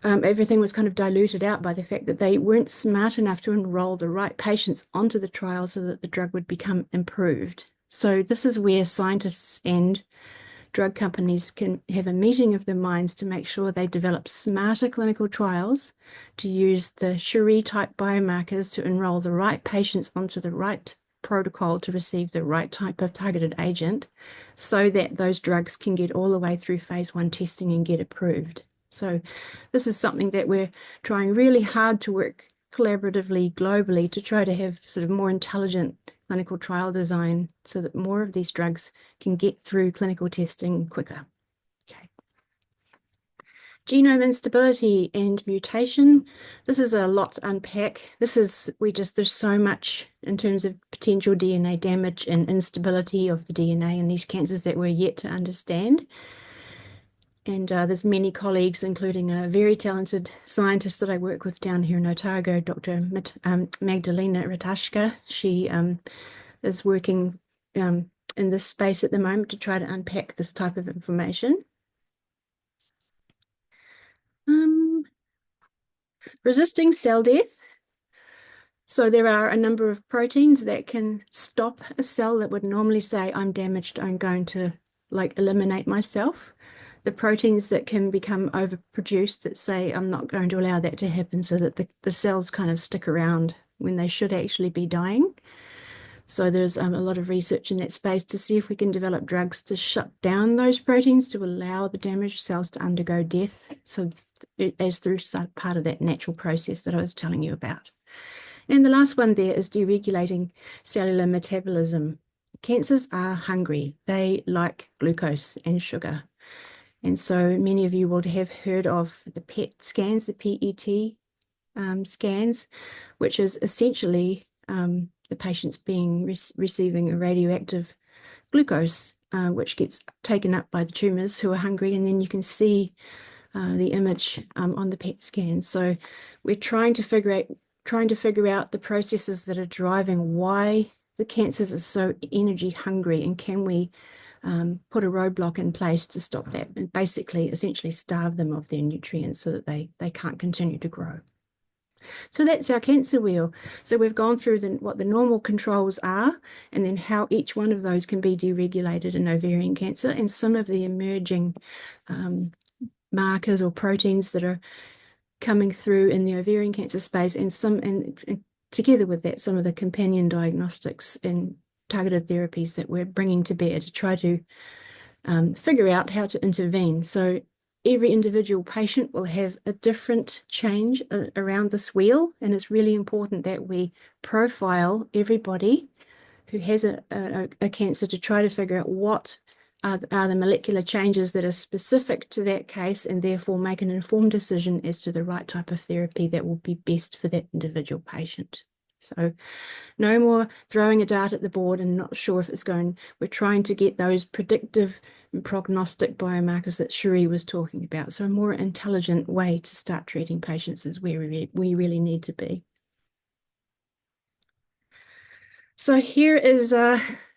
everything was kind of diluted out by the fact that they weren't smart enough to enroll the right patients onto the trial so that the drug would become improved. So this is where scientists and drug companies can have a meeting of their minds to make sure they develop smarter clinical trials to use the Cherie type biomarkers to enroll the right patients onto the right protocol to receive the right type of targeted agent so that those drugs can get all the way through phase 1 testing and get approved. So this is something that we're trying really hard to work collaboratively globally to try to have sort of more intelligent clinical trial design so that more of these drugs can get through clinical testing quicker. Okay. Genome instability and mutation. This is a lot to unpack. There's so much in terms of potential DNA damage and instability of the DNA in these cancers that we're yet to understand. And there's many colleagues, including a very talented scientist that I work with down here in Otago, Dr. Magdalena Ratashka. She is working in this space at the moment to try to unpack this type of information. Resisting cell death. So there are a number of proteins that can stop a cell that would normally say, I'm damaged, I'm going to eliminate myself. The proteins that can become overproduced that say, I'm not going to allow that to happen, so that the cells kind of stick around when they should actually be dying. So there's a lot of research in that space to see if we can develop drugs to shut down those proteins to allow the damaged cells to undergo death. So as through part of that natural process that I was telling you about. And the last one there is deregulating cellular metabolism. Cancers are hungry. They like glucose and sugar. And so many of you would have heard of the PET scans, the PET scans, which is essentially the patients receiving a radioactive glucose, which gets taken up by the tumors who are hungry, and then you can see the image on the PET scan. So we're trying to figure out the processes that are driving why the cancers are so energy hungry, and can we put a roadblock in place to stop that and essentially starve them of their nutrients so that they can't continue to grow. So that's our cancer wheel. So we've gone through what the normal controls are, and then how each one of those can be deregulated in ovarian cancer, and some of the emerging markers or proteins that are coming through in the ovarian cancer space, and together with that, some of the companion diagnostics and targeted therapies that we're bringing to bear to try to figure out how to intervene. So every individual patient will have a different change around this wheel, and it's really important that we profile everybody who has a cancer to try to figure out what are the molecular changes that are specific to that case, and therefore make an informed decision as to the right type of therapy that will be best for that individual patient. So no more throwing a dart at the board and not sure if it's going. We're trying to get those predictive and prognostic biomarkers that Cherie was talking about. So a more intelligent way to start treating patients is where we really need to be. So here is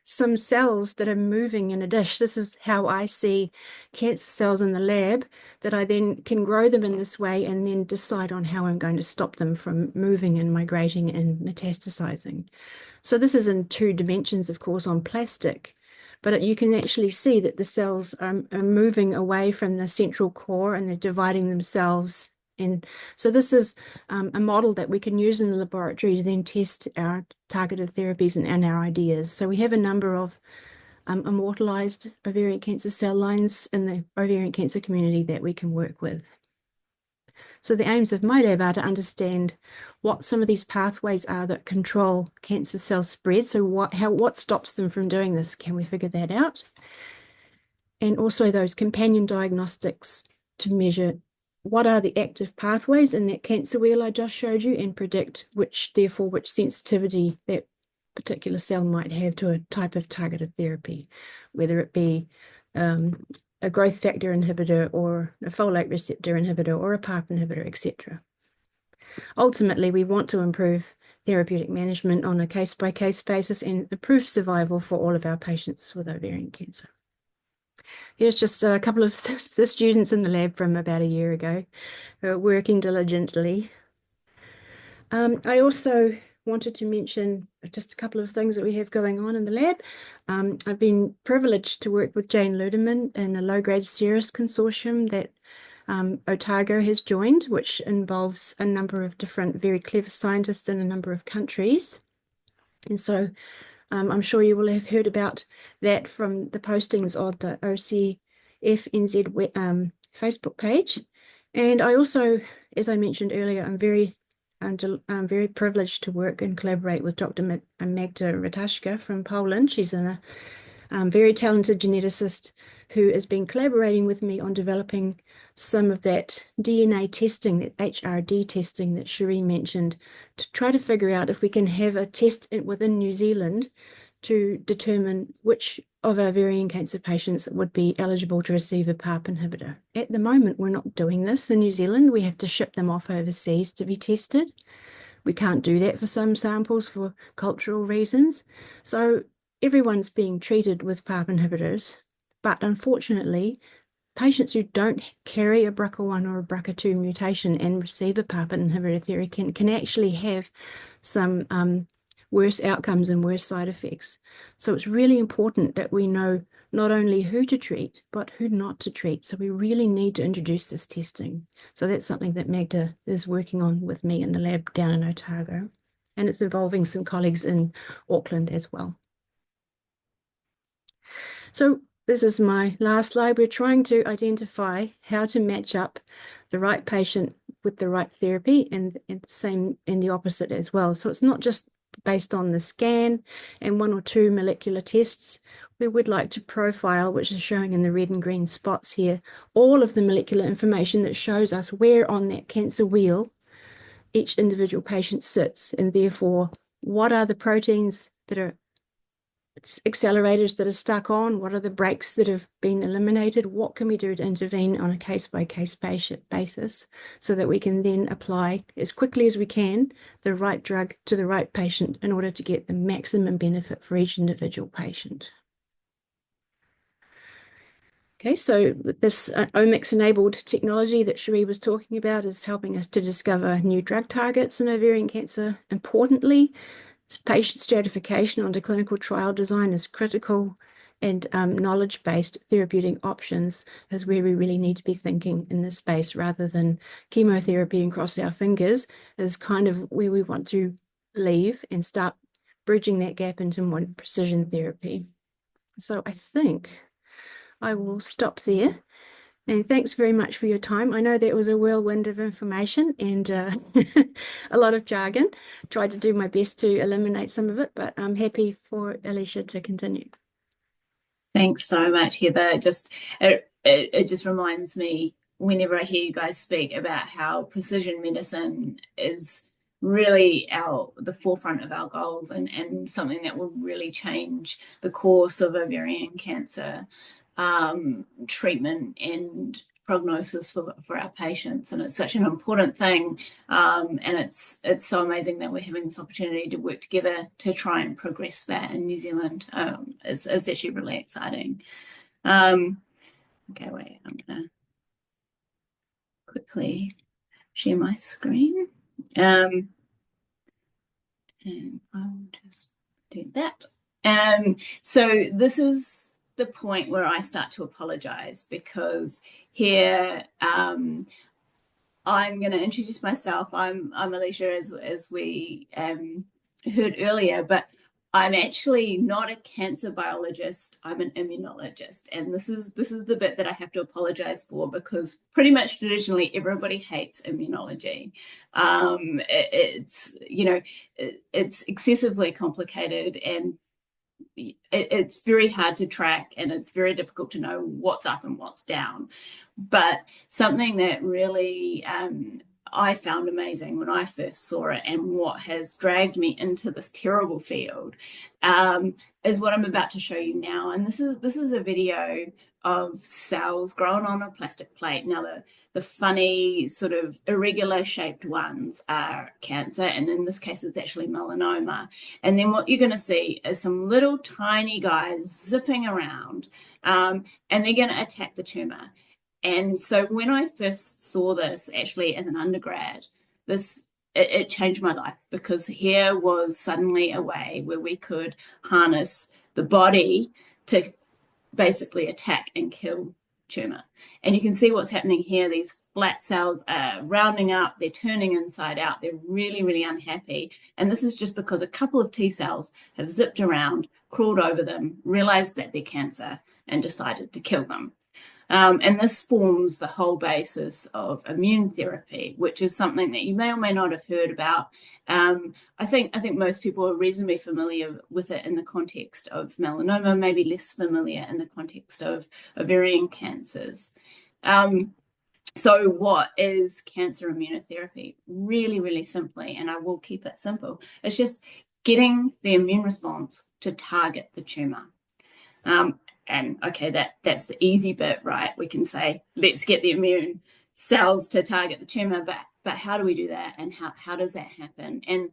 some cells that are moving in a dish. This is how I see cancer cells in the lab, that I then can grow them in this way and then decide on how I'm going to stop them from moving and migrating and metastasizing. So this is in 2 dimensions, of course, on plastic, but you can actually see that the cells are moving away from the central core, and they're dividing themselves. And so this is a model that we can use in the laboratory to then test our targeted therapies and our ideas. So we have a number of immortalized ovarian cancer cell lines in the ovarian cancer community that we can work with. So the aims of my lab are to understand what some of these pathways are that control cancer cell spread. So what stops them from doing this? Can we figure that out? And also those companion diagnostics to measure what are the active pathways in that cancer wheel I just showed you and predict which sensitivity that particular cell might have to a type of targeted therapy, whether it be a growth factor inhibitor or a folate receptor inhibitor or a PARP inhibitor, etc. Ultimately, we want to improve therapeutic management on a case-by-case basis and improve survival for all of our patients with ovarian cancer. Here's just a couple of the students in the lab from about a year ago who are working diligently. I also wanted to mention just a couple of things that we have going on in the lab. I've been privileged to work with Jane Ludeman in a low-grade serous consortium that Otago has joined, which involves a number of different very clever scientists in a number of countries. And so I'm sure you will have heard about that from the postings on the OCFNZ Facebook page. And I also, as I mentioned earlier, I'm very privileged to work and collaborate with Dr. Magda Ratashka from Poland. She's a very talented geneticist who has been collaborating with me on developing some of that DNA testing, that HRD testing that Cherie mentioned, to try to figure out if we can have a test within New Zealand to determine which of our ovarian cancer patients would be eligible to receive a PARP inhibitor. At the moment, we're not doing this in New Zealand. We have to ship them off overseas to be tested. We can't do that for some samples for cultural reasons. So everyone's being treated with PARP inhibitors, but unfortunately, patients who don't carry a BRCA1 or a BRCA2 mutation and receive a PARP inhibitor therapy can actually have some worse outcomes and worse side effects. So it's really important that we know not only who to treat, but who not to treat. So we really need to introduce this testing. So that's something that Magda is working on with me in the lab down in Otago. And it's involving some colleagues in Auckland as well. So this is my last slide. We're trying to identify how to match up the right patient with the right therapy and the same in the opposite as well. So it's not just based on the scan and 1 or 2 molecular tests. We would like to profile, which is showing in the red and green spots here, all of the molecular information that shows us where on that cancer wheel each individual patient sits, and therefore what are the proteins that are accelerators that are stuck on, what are the brakes that have been eliminated, what can we do to intervene on a case-by-case basis so that we can then apply as quickly as we can the right drug to the right patient in order to get the maximum benefit for each individual patient. Okay, so this omics-enabled technology that Cherie was talking about is helping us to discover new drug targets in ovarian cancer. Importantly, patient stratification onto clinical trial design is critical, and knowledge-based therapeutic options is where we really need to be thinking in this space, rather than chemotherapy and cross our fingers is kind of where we want to leave and start bridging that gap into more precision therapy. So I think I will stop there. And thanks very much for your time. I know that was a whirlwind of information and a lot of jargon. Tried to do my best to eliminate some of it, but I'm happy for Alicia to continue. Thanks so much, Heather. It just reminds me whenever I hear you guys speak about how precision medicine is really the forefront of our goals and something that will really change the course of ovarian cancer treatment and prognosis for our patients. And it's such an important thing, and it's so amazing that we're having this opportunity to work together to try and progress that in New Zealand. It's actually really exciting. Okay, wait, I'm gonna quickly share my screen, and I'll just do that. So this is the point where I start to apologize, because here I'm going to introduce myself. I'm Alicia, as we heard earlier, but I'm actually not a cancer biologist. I'm an immunologist, and this is the bit that I have to apologize for, because pretty much traditionally everybody hates immunology. It's excessively complicated, and it's very hard to track, and it's very difficult to know what's up and what's down. But something that really I found amazing when I first saw it, and what has dragged me into this terrible field, is what I'm about to show you now. And this is a video of cells grown on a plastic plate. Now, the funny sort of irregular shaped ones are cancer, and in this case it's actually melanoma. And then what you're going to see is some little tiny guys zipping around, and they're going to attack the tumor. And so when I first saw this, actually as an undergrad, it changed my life, because here was suddenly a way where we could harness the body to basically attack and kill tumor. And you can see what's happening here. These flat cells are rounding up, they're turning inside out, they're really, really unhappy. And this is just because a couple of T cells have zipped around, crawled over them, realized that they're cancer, and decided to kill them. And this forms the whole basis of immunotherapy, which is something that you may or may not have heard about. I think most people are reasonably familiar with it in the context of melanoma, maybe less familiar in the context of ovarian cancers. So what is cancer immunotherapy? Really, really simply, and I will keep it simple, it's just getting the immune response to target the tumor. And okay, that's the easy bit, right? We can say, let's get the immune cells to target the tumor, but how do we do that, and how does that happen? And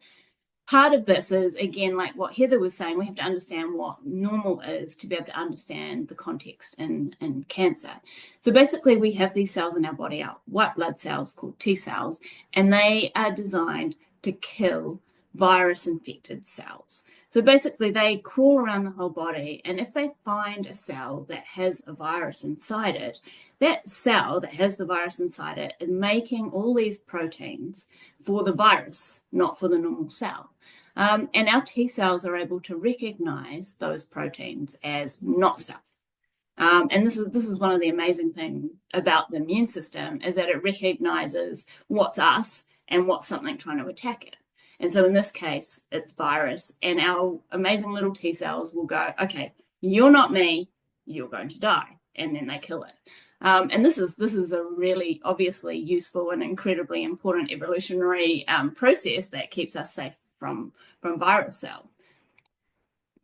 part of this is, again, like what Heather was saying, we have to understand what normal is to be able to understand the context in cancer. So basically, we have these cells in our body, our white blood cells called T cells, and they are designed to kill virus-infected cells. So basically, they crawl around the whole body, and if they find a cell that has a virus inside it, that cell that has the virus inside it is making all these proteins for the virus, not for the normal cell. And our T cells are able to recognize those proteins as not self. And this is one of the amazing things about the immune system, is that it recognizes what's us and what's something trying to attack it. And so in this case, it's virus, and our amazing little T cells will go, okay, you're not me, you're going to die. And then they kill it. And this is a really obviously useful and incredibly important evolutionary process that keeps us safe from viral cells.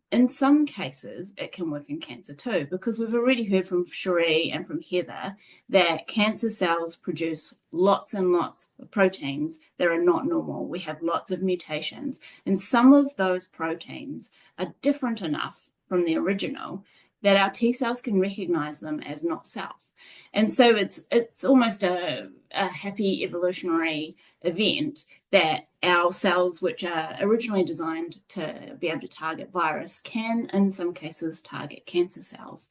In some cases, it can work in cancer too, because we've already heard from Cherie and from Heather that cancer cells produce lots and lots of proteins that are not normal. We have lots of mutations, and some of those proteins are different enough from the original that our T cells can recognize them as not self. And so it's almost a happy evolutionary event that our cells, which are originally designed to be able to target virus, can in some cases target cancer cells.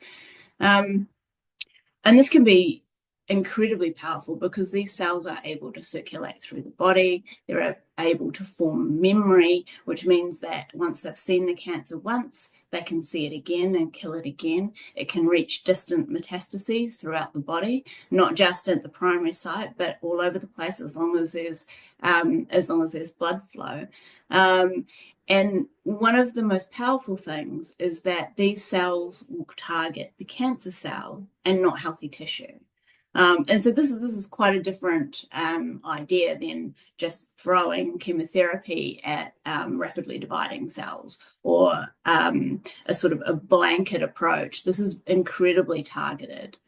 And this can be incredibly powerful, because these cells are able to circulate through the body. They're able to form memory, which means that once they've seen the cancer once, they can see it again and kill it again. It can reach distant metastases throughout the body, not just at the primary site, but all over the place, as long as there's blood flow. And one of the most powerful things is that these cells will target the cancer cell and not healthy tissue. And so this is quite a different idea than just throwing chemotherapy at rapidly dividing cells, or a sort of a blanket approach. This is incredibly targeted.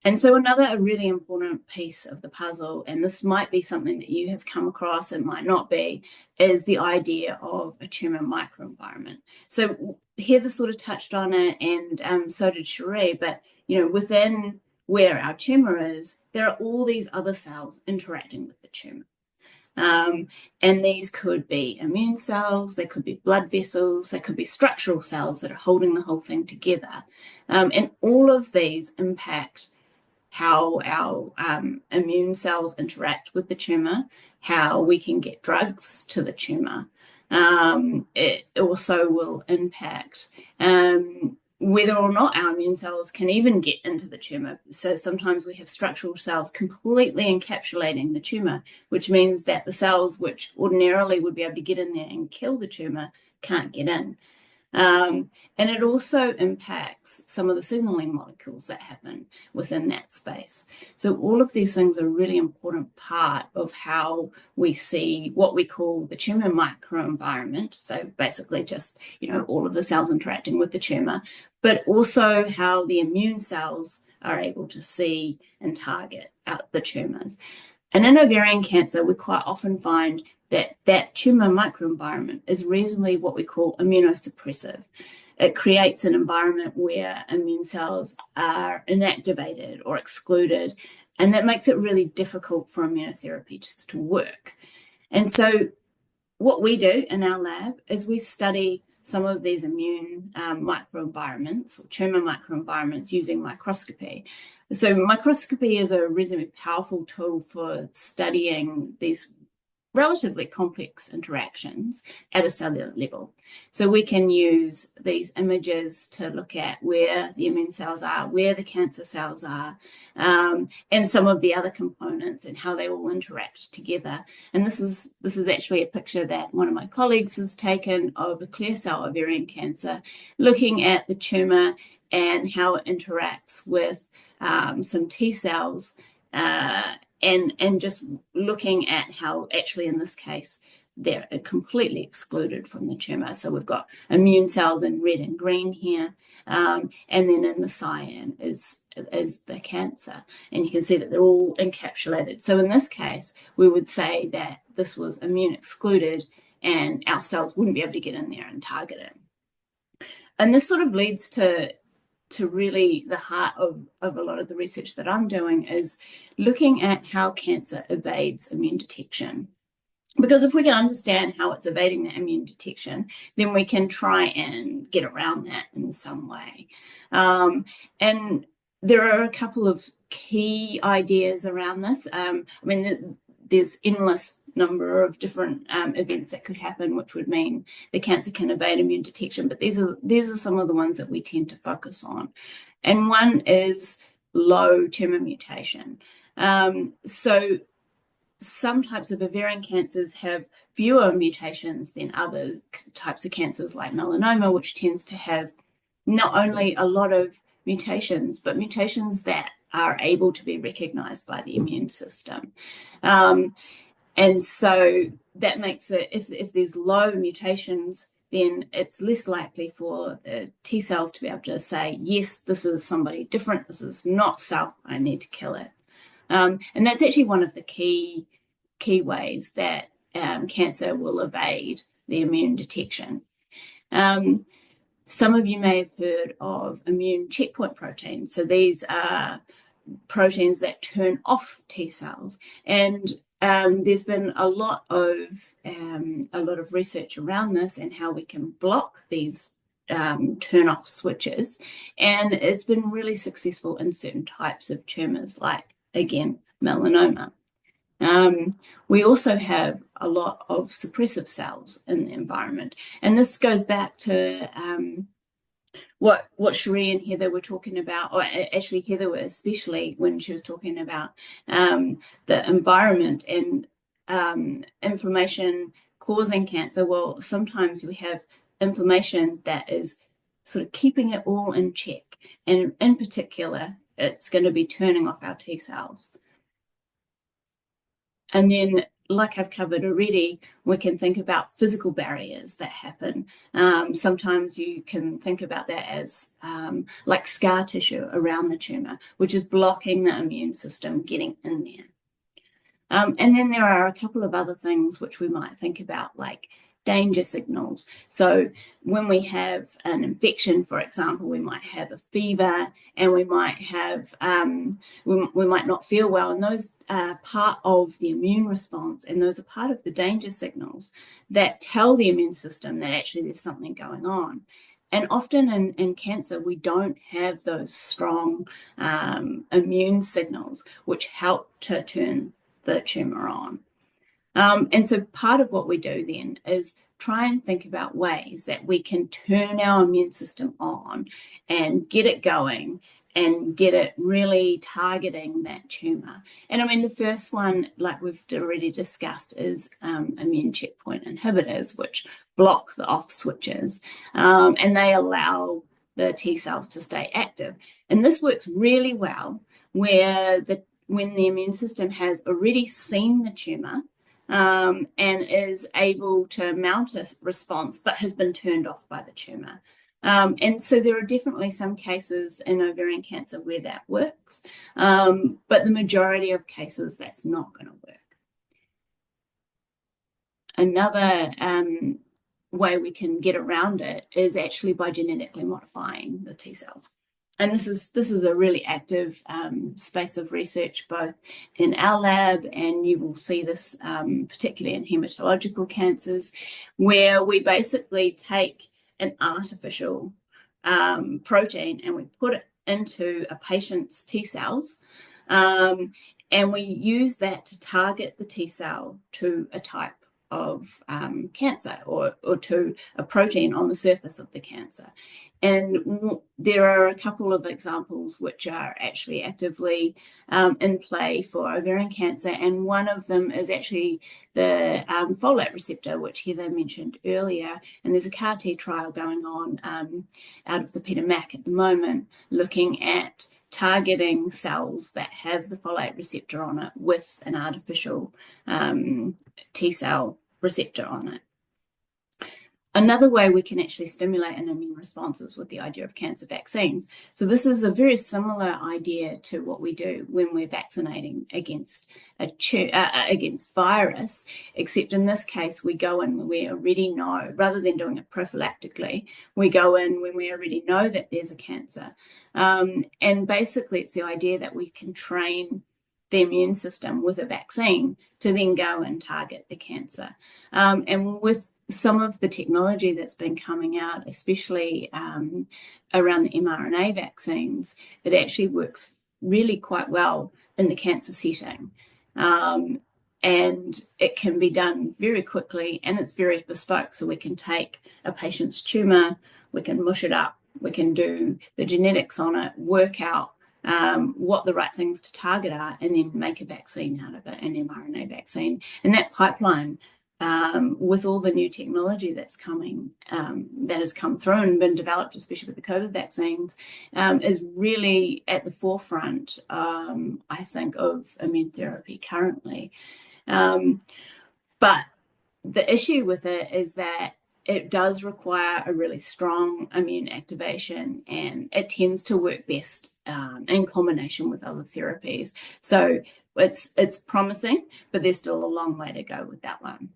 And so another really important piece of the puzzle, and this might be something that you have come across, it might not be, is the idea of a tumor microenvironment. So Heather sort of touched on it, and so did Cherie, but within where our tumor is, there are all these other cells interacting with the tumor. And these could be immune cells, they could be blood vessels, they could be structural cells that are holding the whole thing together. And all of these impact how our immune cells interact with the tumor, how we can get drugs to the tumor. It also will impact whether or not our immune cells can even get into the tumor. So sometimes we have structural cells completely encapsulating the tumor, which means that the cells which ordinarily would be able to get in there and kill the tumor can't get in. And it also impacts some of the signaling molecules that happen within that space. So all of these things are a really important part of how we see what we call the tumor microenvironment. So basically just, all of the cells interacting with the tumor, but also how the immune cells are able to see and target out the tumors. And in ovarian cancer, we quite often find that tumor microenvironment is reasonably what we call immunosuppressive. It creates an environment where immune cells are inactivated or excluded, and that makes it really difficult for immunotherapy just to work. And so what we do in our lab is we study some of these immune microenvironments or tumor microenvironments using microscopy. So microscopy is a reasonably powerful tool for studying these relatively complex interactions at a cellular level. So we can use these images to look at where the immune cells are, where the cancer cells are, and some of the other components and how they all interact together. And this is actually a picture that one of my colleagues has taken of a clear cell ovarian cancer, looking at the tumor and how it interacts with some T cells, and just looking at how actually in this case they're completely excluded from the tumor. So we've got immune cells in red and green here, and then in the cyan is the cancer, and you can see that they're all encapsulated. So in this case we would say that this was immune excluded and our cells wouldn't be able to get in there and target it. And this sort of leads to really the heart of a lot of the research that I'm doing, is looking at how cancer evades immune detection. Because if we can understand how it's evading that immune detection, then we can try and get around that in some way. And there are a couple of key ideas around this. There's endless number of different events that could happen, which would mean the cancer can evade immune detection, but these are some of the ones that we tend to focus on. And one is low tumor mutation. So some types of ovarian cancers have fewer mutations than other types of cancers like melanoma, which tends to have not only a lot of mutations, but mutations that are able to be recognized by the immune system. And so that makes it, if there's low mutations, then it's less likely for the T cells to be able to say, yes, this is somebody different, this is not self, I need to kill it. And that's actually one of the key ways that cancer will evade the immune detection. Some of you may have heard of immune checkpoint proteins. So these are proteins that turn off T cells, and there's been a lot of research around this and how we can block these turn off switches, and it's been really successful in certain types of tumors, like again melanoma. We also have a lot of suppressive cells in the environment, and this goes back to what Cherie and Heather were talking about, or actually Heather especially, when she was talking about the environment and inflammation causing cancer. Well, sometimes we have inflammation that is sort of keeping it all in check, and in particular it's going to be turning off our T cells. And then, like I've covered already, we can think about physical barriers that happen. Sometimes you can think about that as like scar tissue around the tumor, which is blocking the immune system getting in there. And then there are a couple of other things which we might think about, like danger signals. So when we have an infection, for example, we might have a fever, and we might have we might not feel well, and those are part of the immune response, and those are part of the danger signals that tell the immune system that actually there's something going on. And often in cancer, we don't have those strong immune signals which help to turn the tumor on. And so part of what we do then is try and think about ways that we can turn our immune system on and get it going and get it really targeting that tumor. And I mean, the first one, like we've already discussed, is immune checkpoint inhibitors, which block the off switches, and they allow the T cells to stay active. And this works really well when the immune system has already seen the tumor and is able to mount a response, but has been turned off by the tumor. And so there are definitely some cases in ovarian cancer where that works, but the majority of cases that's not going to work. Another way we can get around it is actually by genetically modifying the T cells. And this is a really active space of research, both in our lab, and you will see this particularly in hematological cancers, where we basically take an artificial protein and we put it into a patient's T cells, and we use that to target the T cell to a type of cancer or to a protein on the surface of the cancer. And there are a couple of examples which are actually actively in play for ovarian cancer, and one of them is actually the folate receptor, which Heather mentioned earlier. And there's a CAR T trial going on out of the Peter Mac at the moment, looking at targeting cells that have the folate receptor on it with an artificial T cell receptor on it. Another way we can actually stimulate an immune response is with the idea of cancer vaccines. So this is a very similar idea to what we do when we're vaccinating against against virus, except in this case we go in when we already know, rather than doing it prophylactically, we go in when we already know that there's a cancer. And basically it's the idea that we can train the immune system with a vaccine to then go and target the cancer. And with some of the technology that's been coming out, especially around the mRNA vaccines, it actually works really quite well in the cancer setting. And it can be done very quickly, and it's very bespoke. So we can take a patient's tumor, we can mush it up, we can do the genetics on it, work out what the right things to target are, and then make a vaccine out of it, an mRNA vaccine. And that pipeline, with all the new technology that's coming, that has come through and been developed, especially with the COVID vaccines, is really at the forefront, I think, of immune therapy currently. But the issue with it is that it does require a really strong immune activation, and it tends to work best in combination with other therapies. So it's promising, but there's still a long way to go with that one.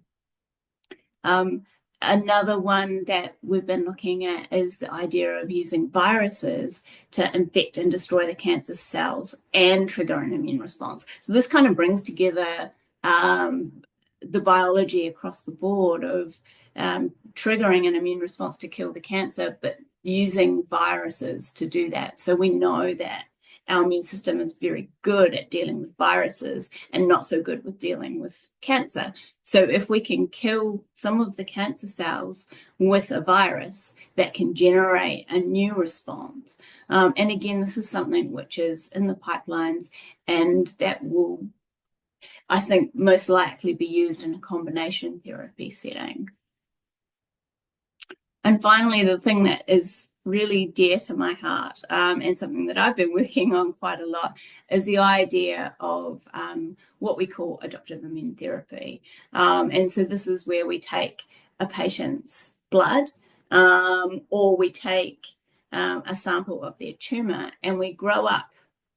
Another one that we've been looking at is the idea of using viruses to infect and destroy the cancer cells and trigger an immune response. So this kind of brings together the biology across the board of triggering an immune response to kill the cancer, but using viruses to do that. So we know that our immune system is very good at dealing with viruses and not so good with dealing with cancer. So if we can kill some of the cancer cells with a virus, that can generate a new response. And again, this is something which is in the pipelines, and that will, I think, most likely be used in a combination therapy setting. And finally, the thing that is really dear to my heart, and something that I've been working on quite a lot, is the idea of what we call adoptive immune therapy. And so this is where we take a patient's blood, or we take a sample of their tumor, and we grow up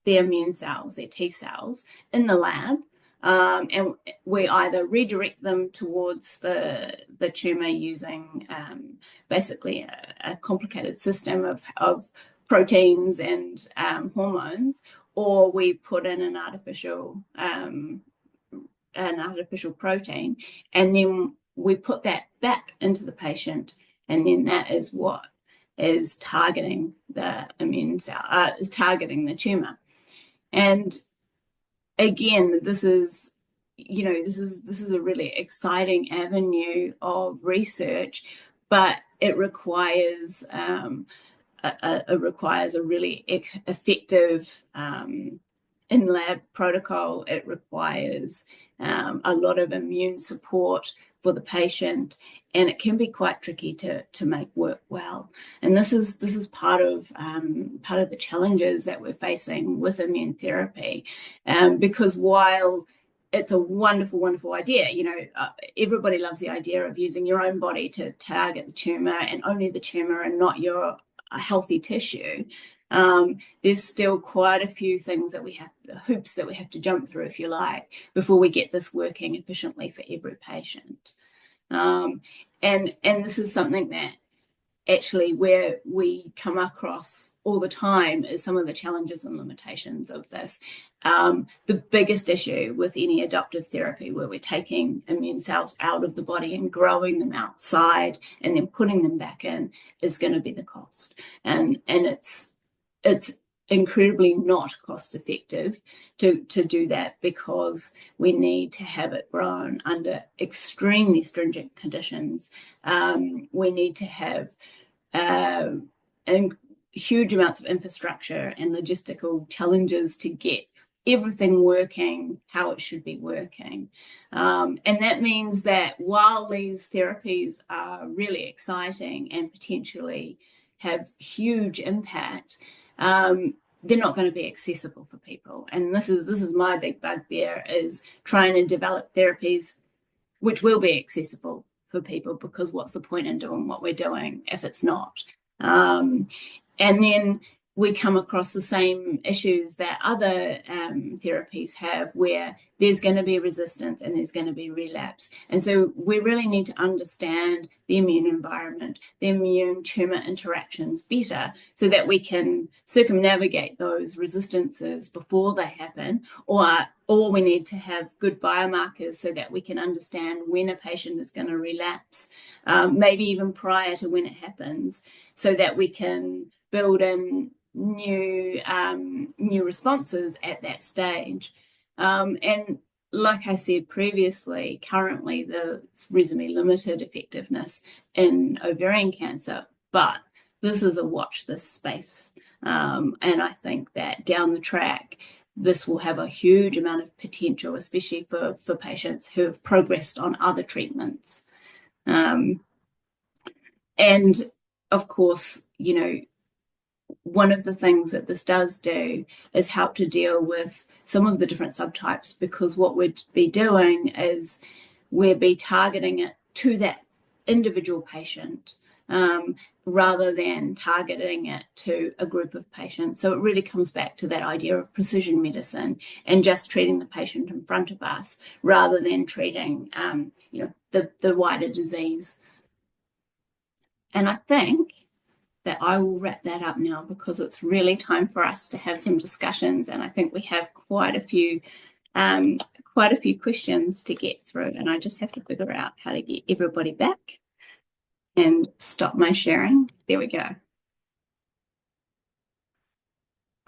their immune cells, their T cells, in the lab. And we either redirect them towards the tumor using basically a complicated system of proteins and hormones, or we put in an artificial protein, and then we put that back into the patient, and then that is what is targeting the immune cell, is targeting the tumor. And again, this is this is a really exciting avenue of research, but it requires a really effective in-lab protocol. It requires a lot of immune support for the patient, and it can be quite tricky to make work well. And this is part of the challenges that we're facing with immune therapy, because while it's a wonderful, wonderful idea, everybody loves the idea of using your own body to target the tumor and only the tumor and not your healthy tissue. There's still quite a few things hoops that we have to jump through, if you like, before we get this working efficiently for every patient. And this is something that actually where we come across all the time is some of the challenges and limitations of this. The biggest issue with any adoptive therapy where we're taking immune cells out of the body and growing them outside and then putting them back in is going to be the cost. And it's incredibly not cost effective to do that, because we need to have it grown under extremely stringent conditions. We need to have huge amounts of infrastructure and logistical challenges to get everything working how it should be working. And that means that while these therapies are really exciting and potentially have huge impact, they're not going to be accessible for people. And this is my big bugbear, is trying to develop therapies which will be accessible for people, because what's the point in doing what we're doing if it's not? And then we come across the same issues that other therapies have, where there's going to be resistance and there's going to be relapse. And so we really need to understand the immune environment, the immune tumor interactions better, so that we can circumnavigate those resistances before they happen, or we need to have good biomarkers so that we can understand when a patient is going to relapse, maybe even prior to when it happens, so that we can build in new responses at that stage. And like I said previously, currently there's reasonably limited effectiveness in ovarian cancer, but this is a watch this space. And I think that down the track, this will have a huge amount of potential, especially for patients who have progressed on other treatments. And of course, one of the things that this does do is help to deal with some of the different subtypes, because what we'd be doing is we'd be targeting it to that individual patient, rather than targeting it to a group of patients. So it really comes back to that idea of precision medicine and just treating the patient in front of us, rather than treating the wider disease. And I think that I will wrap that up now, because it's really time for us to have some discussions, and I think we have quite a few questions to get through, and I just have to figure out how to get everybody back and stop my sharing. There we go.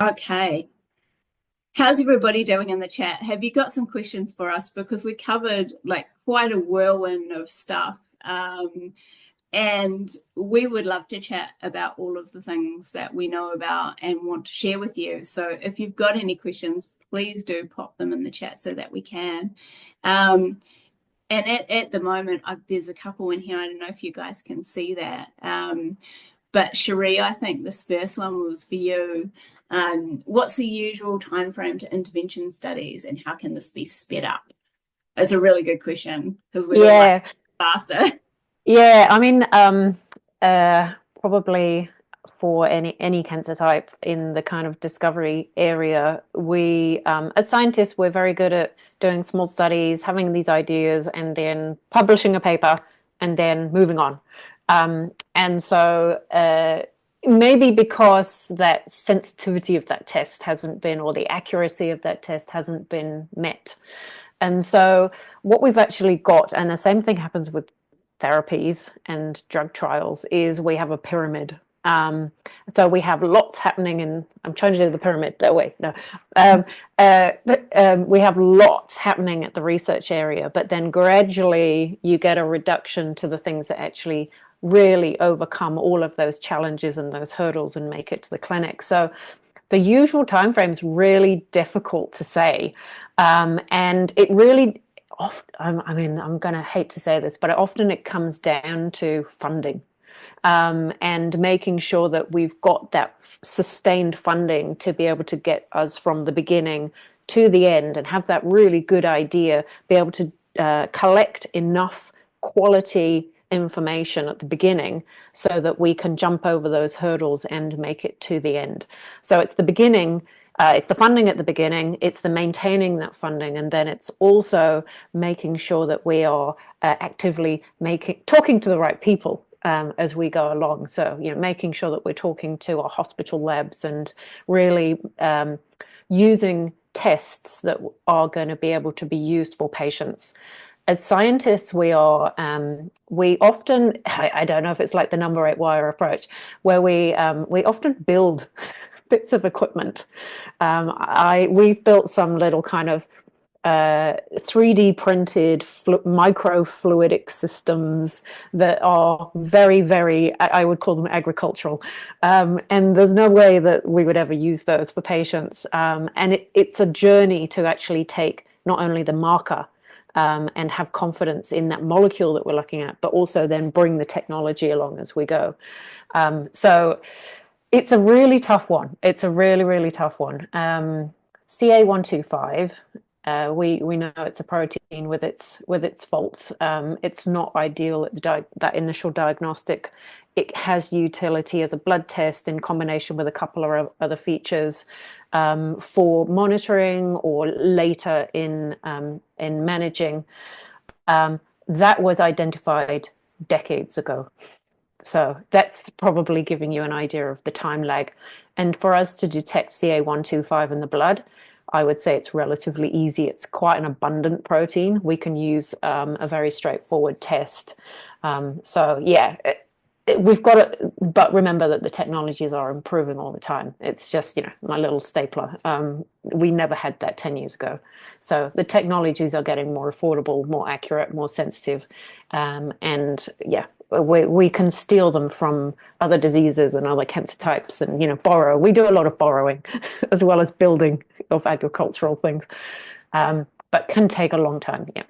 Okay. How's everybody doing in the chat? Have you got some questions for us? Because we covered quite a whirlwind of stuff. And we would love to chat about all of the things that we know about and want to share with you. So if you've got any questions, please do pop them in the chat so that we can. And at the moment, there's a couple in here. I don't know if you guys can see that. But Cherie, I think this first one was for you. What's the usual time frame to intervention studies, and how can this be sped up? It's a really good question, because we're like faster. Yeah, I mean, probably for any cancer type in the kind of discovery area, we, as scientists, we're very good at doing small studies, having these ideas, and then publishing a paper, and then moving on. And so maybe because that sensitivity of that test hasn't been, or the accuracy of that test hasn't been met. And so what we've actually got, and the same thing happens with therapies and drug trials, is we have a pyramid. So we have lots happening in, I'm trying to do the pyramid that way. No, we have lots happening at the research area, but then gradually you get a reduction to the things that actually really overcome all of those challenges and those hurdles and make it to the clinic. So the usual timeframe is really difficult to say. And it really often, I mean, I'm going to hate to say this, but often it comes down to funding. And making sure that we've got that sustained funding to be able to get us from the beginning to the end and have that really good idea, be able to collect enough quality information at the beginning so that we can jump over those hurdles and make it to the end. So it's the beginning. It's the funding at the beginning, it's the maintaining that funding, and then it's also making sure that we are actively talking to the right people as we go along. So, making sure that we're talking to our hospital labs and really using tests that are going to be able to be used for patients. As scientists, we often, I don't know if it's like the number 8 wire approach, where we often build bits of equipment. We've built some little kind of 3D printed microfluidic systems that are very, very, I would call them agricultural. And there's no way that we would ever use those for patients. And it's a journey to actually take not only the marker and have confidence in that molecule that we're looking at, but also then bring the technology along as we go. So it's a really tough one. It's a really, really tough one. CA125, we know it's a protein with its faults. It's not ideal at that initial diagnostic. It has utility as a blood test in combination with a couple of other features for monitoring or later in managing. That was identified decades ago. So that's probably giving you an idea of the time lag. And for us to detect CA125 in the blood, I would say it's relatively easy. It's quite an abundant protein. We can use a very straightforward test. So yeah, we've got it, but remember that the technologies are improving all the time. It's just, my little stapler. We never had that 10 years ago. So the technologies are getting more affordable, more accurate, more sensitive. And yeah, we can steal them from other diseases and other cancer types and, borrow. We do a lot of borrowing as well as building of agricultural things, but can take a long time. Yeah.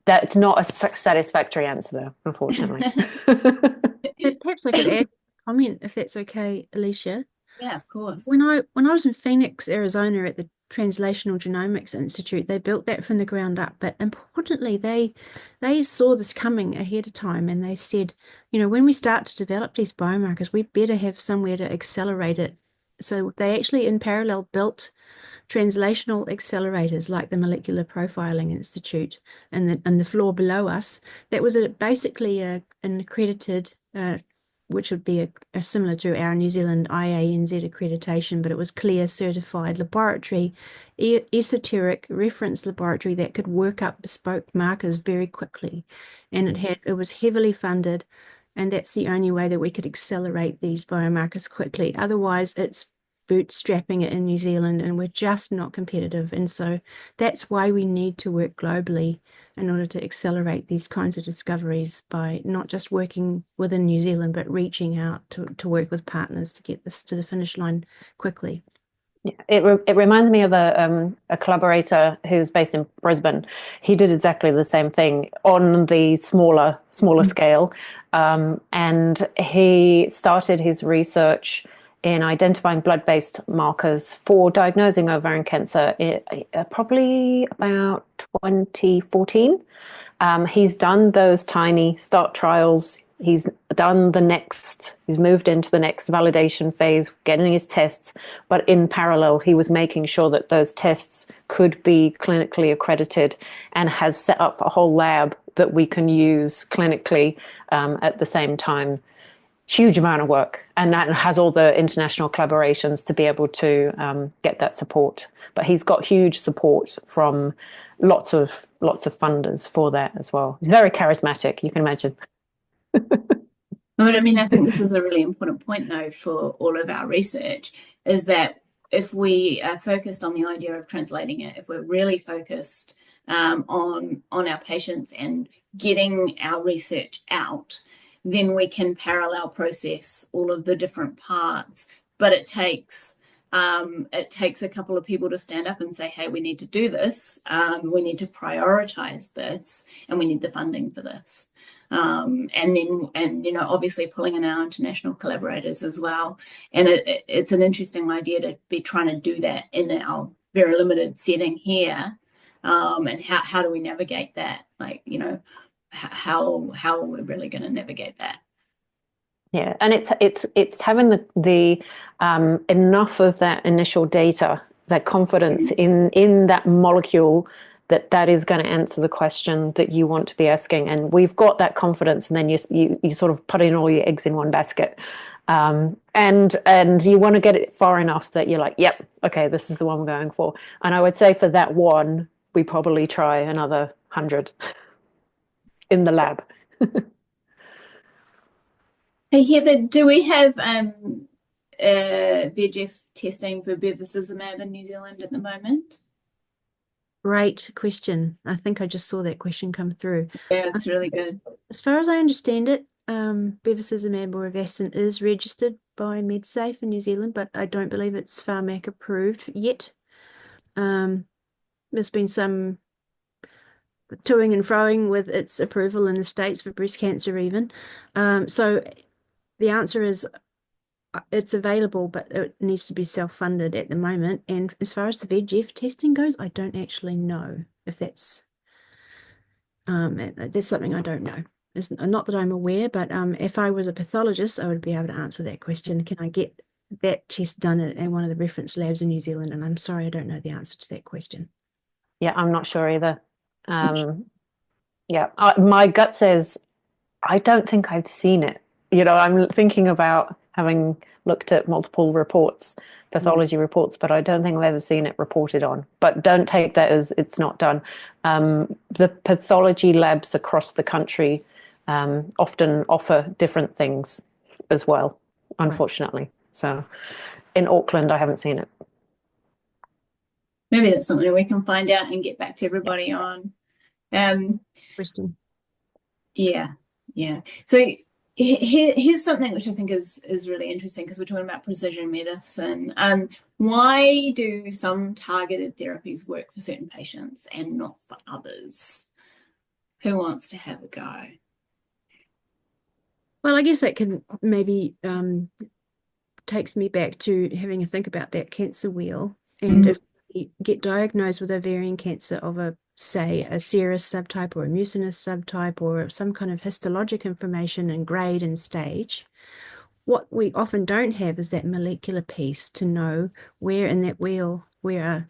That's not a satisfactory answer, though, unfortunately. Perhaps I could add a comment, if that's okay, Alicia. Yeah, of course. When I was in Phoenix, Arizona, at the Translational Genomics Institute, they built that from the ground up. But importantly, they saw this coming ahead of time, and they said, when we start to develop these biomarkers, we better have somewhere to accelerate it. So they actually, in parallel, built translational accelerators like the Molecular Profiling Institute and the floor below us. That was basically an accredited, which would be similar to our New Zealand IANZ accreditation, but it was CLIA certified laboratory, esoteric reference laboratory that could work up bespoke markers very quickly. And it was heavily funded, and that's the only way that we could accelerate these biomarkers quickly. Otherwise, it's bootstrapping it in New Zealand, and we're just not competitive. And so that's why we need to work globally in order to accelerate these kinds of discoveries, by not just working within New Zealand, but reaching out to work with partners to get this to the finish line quickly. Yeah, it reminds me of a collaborator who's based in Brisbane. He did exactly the same thing on the smaller scale, and he started his research in identifying blood-based markers for diagnosing ovarian cancer probably about 2014. He's done those tiny start trials. He's moved into the next validation phase, getting his tests, but in parallel, he was making sure that those tests could be clinically accredited, and has set up a whole lab that we can use clinically at the same time. Huge amount of work, and that has all the international collaborations to be able to get that support. But he's got huge support from lots of funders for that as well. He's very charismatic, you can imagine. But I mean, I think this is a really important point, though, for all of our research, is that if we are focused on the idea of translating it, if we're really focused on our patients and getting our research out, then we can parallel process all of the different parts. But it takes a couple of people to stand up and say, hey, we need to do this, we need to prioritize this, and we need the funding for this. And you know, obviously pulling in our international collaborators as well. And it's an interesting idea to be trying to do that in our very limited setting here. And how do we navigate that? Like, you know, how are we really going to navigate that? Yeah, and it's having the enough of that initial data, that confidence in that molecule that is going to answer the question that you want to be asking. And we've got that confidence, and then you sort of put in all your eggs in one basket. And you want to get it far enough that you're like, yep, okay, this is the one we're going for. And I would say for that one, we probably try another 100 in the lab. Hey, Heather, do we have VEGF testing for bevacizumab in New Zealand at the moment? Great question. I think I just saw that question come through. Yeah, it's really good. As far as I understand it, bevacizumab or Avastin is registered by MedSafe in New Zealand, but I don't believe it's pharmac approved yet. There's been some toing and froing with its approval in the States for breast cancer even. So the answer is it's available, but it needs to be self-funded at the moment. And as far as the VEGF testing goes, I don't actually know if that's something I don't know. It's not that I'm aware, but if I was a pathologist, I would be able to answer that question. Can I get that test done at one of the reference labs in New Zealand? And I'm sorry, I don't know the answer to that question. Yeah, I'm not sure either. Yeah, my gut says I don't think I've seen it. You know, I'm thinking about having looked at multiple reports, pathology reports, but I don't think I've ever seen it reported on. But don't take that as it's not done. The pathology labs across the country often offer different things as well, unfortunately. So in Auckland, I haven't seen it. Maybe that's something we can find out and get back to everybody on. Question. Yeah. So here's something which I think is really interesting, because we're talking about precision medicine. Why do some targeted therapies work for certain patients and not for others? Who wants to have a go? Well, I guess that can maybe takes me back to having a think about that cancer wheel. And if we get diagnosed with ovarian cancer of say a serous subtype or a mucinous subtype or some kind of histologic information in grade and stage, what we often don't have is that molecular piece to know where in that wheel we are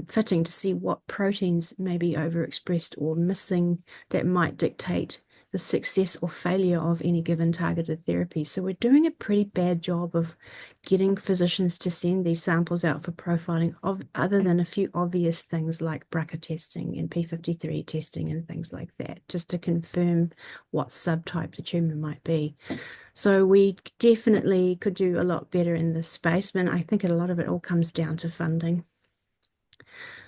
fitting, to see what proteins may be overexpressed or missing that might dictate the success or failure of any given targeted therapy. So we're doing a pretty bad job of getting physicians to send these samples out for profiling, other than a few obvious things like BRCA testing and P53 testing and things like that, just to confirm what subtype the tumor might be. So we definitely could do a lot better in this space, and I think a lot of it all comes down to funding.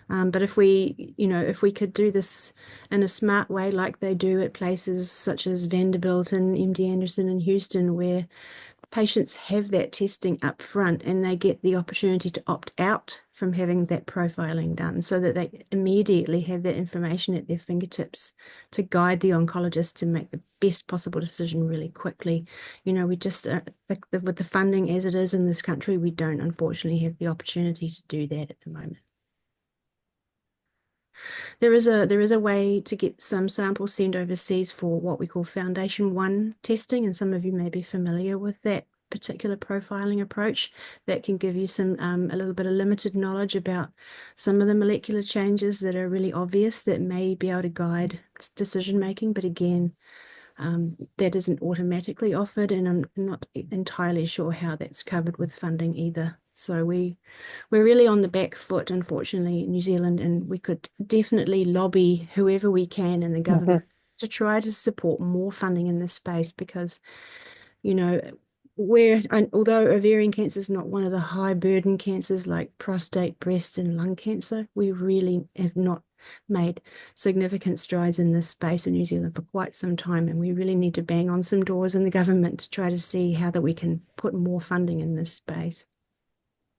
But if we could do this in a smart way, like they do at places such as Vanderbilt and MD Anderson in Houston, where patients have that testing up front and they get the opportunity to opt out from having that profiling done, so that they immediately have that information at their fingertips to guide the oncologist to make the best possible decision really quickly. You know, we just, with the funding as it is in this country, we don't unfortunately have the opportunity to do that at the moment. There is a way to get some samples sent overseas for what we call Foundation 1 testing, and some of you may be familiar with that particular profiling approach. That can give you some a little bit of limited knowledge about some of the molecular changes that are really obvious that may be able to guide decision making. But again, that isn't automatically offered, and I'm not entirely sure how that's covered with funding either. So we're really on the back foot, unfortunately, in New Zealand, and we could definitely lobby whoever we can in the government to try to support more funding in this space, because you know, although ovarian cancer is not one of the high burden cancers like prostate, breast, and lung cancer, we really have not made significant strides in this space in New Zealand for quite some time, and we really need to bang on some doors in the government to try to see how that we can put more funding in this space.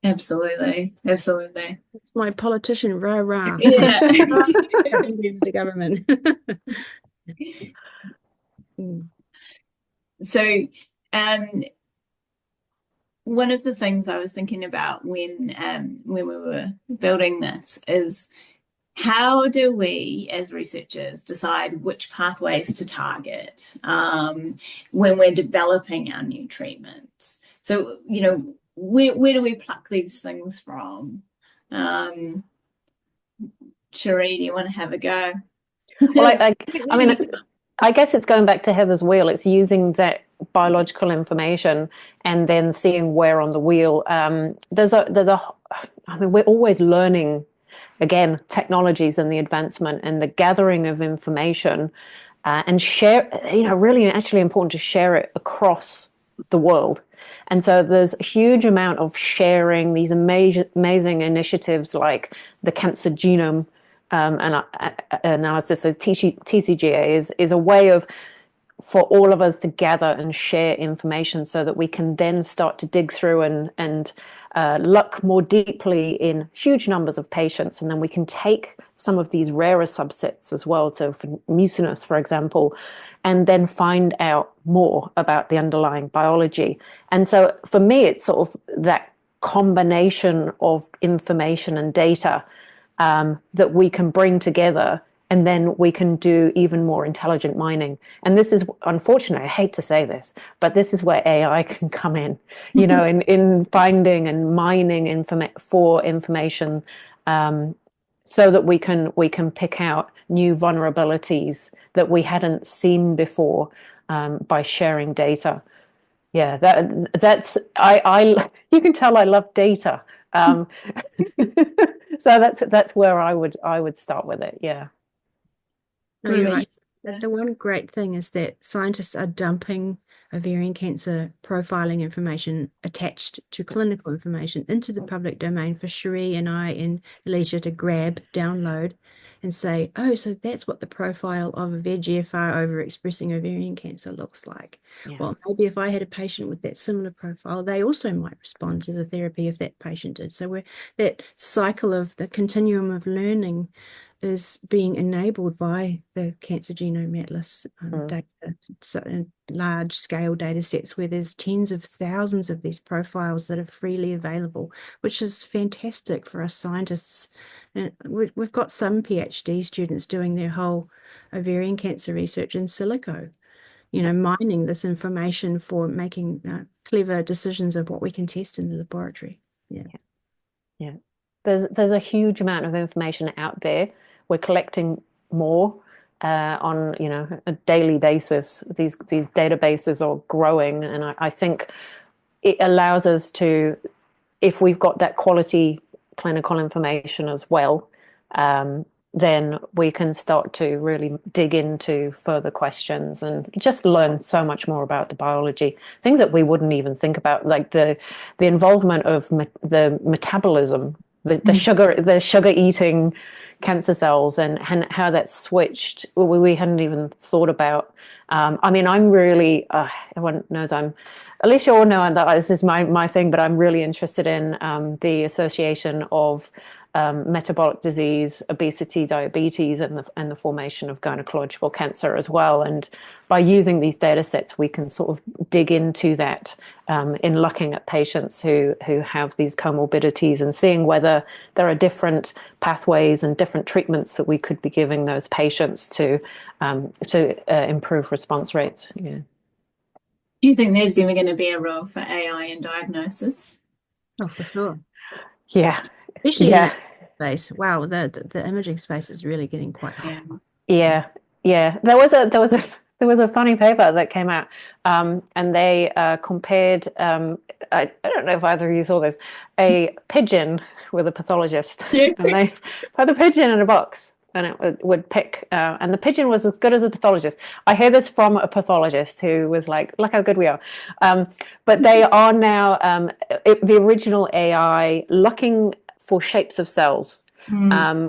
Absolutely, absolutely. It's my politician, rah rah. Yeah. The government. So, one of the things I was thinking about when we were building this is, how do we as researchers decide which pathways to target when we're developing our new treatments? So, where do we pluck these things from? Cherie, do you want to have a go? Well, I mean, I guess it's going back to Heather's wheel. It's using that biological information and then seeing where on the wheel. I mean, we're always learning, again, technologies and the advancement and the gathering of information, and share, really actually important to share it across the world. And so there's a huge amount of sharing these amazing initiatives like the cancer genome analysis. So TCGA is a way for all of us to gather and share information so that we can then start to dig through and look more deeply in huge numbers of patients. And then we can take some of these rarer subsets as well, so for mucinous, for example, and then find out more about the underlying biology. And so for me, it's sort of that combination of information and data that we can bring together, and then we can do even more intelligent mining. And this is, unfortunately, I hate to say this, but this is where AI can come in, in finding and mining information, so that we can pick out new vulnerabilities that we hadn't seen before, by sharing data. Yeah, that's I you can tell I love data. So that's where I would start with it. Yeah. No, you're right. The one great thing is that scientists are dumping ovarian cancer profiling information attached to clinical information into the public domain for Cherie and I and Alicia to grab, download, and say, oh, so that's what the profile of a VEGFR overexpressing ovarian cancer looks like. Yeah. Well, maybe if I had a patient with that similar profile, they also might respond to the therapy if that patient did. So that cycle of the continuum of learning is being enabled by the Cancer Genome Atlas data, so large scale data sets where there's tens of thousands of these profiles that are freely available, which is fantastic for us scientists. And we've got some PhD students doing their whole ovarian cancer research in silico, mining this information for making clever decisions of what we can test in the laboratory. Yeah. There's a huge amount of information out there. We're collecting more on a daily basis. These databases are growing, and I think it allows us to, if we've got that quality clinical information as well, then we can start to really dig into further questions and just learn so much more about the biology, things that we wouldn't even think about, like the involvement of the metabolism, the sugar eating cancer cells, and how that's switched. We hadn't even thought about. I mean, I'm really, everyone knows Alicia all know that this is my thing, but I'm really interested in the association of metabolic disease, obesity, diabetes, and the formation of gynecological cancer as well. And by using these data sets, we can sort of dig into that in looking at patients who have these comorbidities and seeing whether there are different pathways and different treatments that we could be giving those patients to improve response rates. Yeah. Do you think there's even going to be a role for AI in diagnosis? Oh, for sure. Yeah. Especially in the space. Wow, the imaging space is really getting quite hot. Yeah. There was a funny paper that came out, and they compared. I don't know if either of you saw this. A pigeon with a pathologist, and they put the pigeon in a box and it would pick, and the pigeon was as good as a pathologist. I hear this from a pathologist who was like, look how good we are. But they are now, the original AI looking for shapes of cells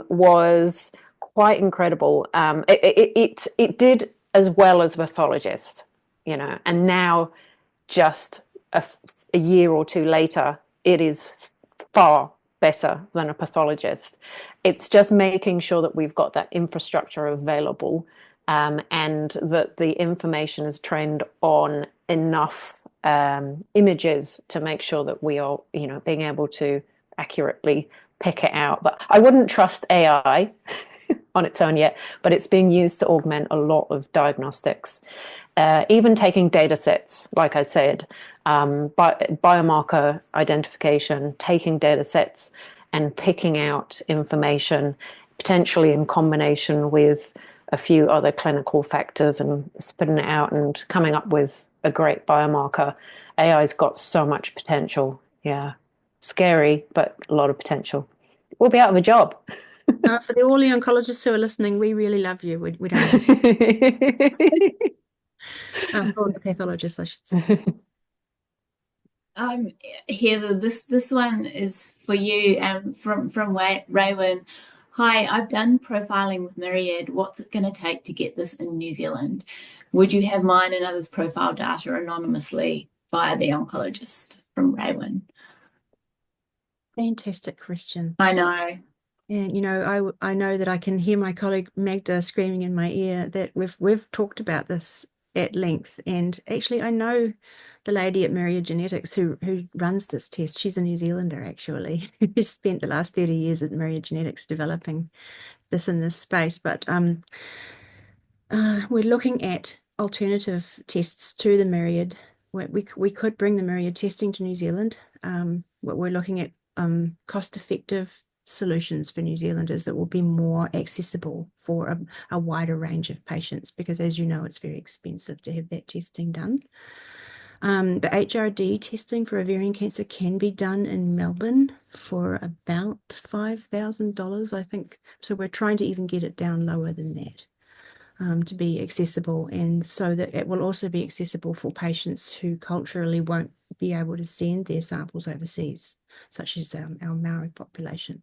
was quite incredible. It did as well as a pathologist, and now just a year or two later, it is far better than a pathologist. It's just making sure that we've got that infrastructure available, and that the information is trained on enough images to make sure that we are, being able to accurately pick it out. But I wouldn't trust AI on its own yet, but it's being used to augment a lot of diagnostics. Even taking data sets, like I said, biomarker identification, taking data sets and picking out information, potentially in combination with a few other clinical factors, and spitting it out and coming up with a great biomarker. AI's got so much potential. Yeah. Scary, but a lot of potential. We'll be out of a job. For all the oncologists who are listening, we really love you. We don't. For the pathologists, I should say. Heather, this one is for you, from Raywin. Hi, I've done profiling with Myriad. What's it going to take to get this in New Zealand? Would you have mine and others' profile data anonymously via the oncologist? From Raywin. Fantastic question. I know. And I know that I can hear my colleague Magda screaming in my ear that we've talked about this at length. And actually, I know the lady at Myriad Genetics who runs this test. She's a New Zealander, actually, who spent the last 30 years at Myriad Genetics developing this in this space. But we're looking at alternative tests to the Myriad. We could bring the Myriad testing to New Zealand. We're looking at cost-effective solutions for New Zealanders that will be more accessible for a wider range of patients, because as you know, it's very expensive to have that testing done. The HRD testing for ovarian cancer can be done in Melbourne for about $5,000, I think. So we're trying to even get it down lower than that, to be accessible, and so that it will also be accessible for patients who culturally won't be able to send their samples overseas, such as our Maori population.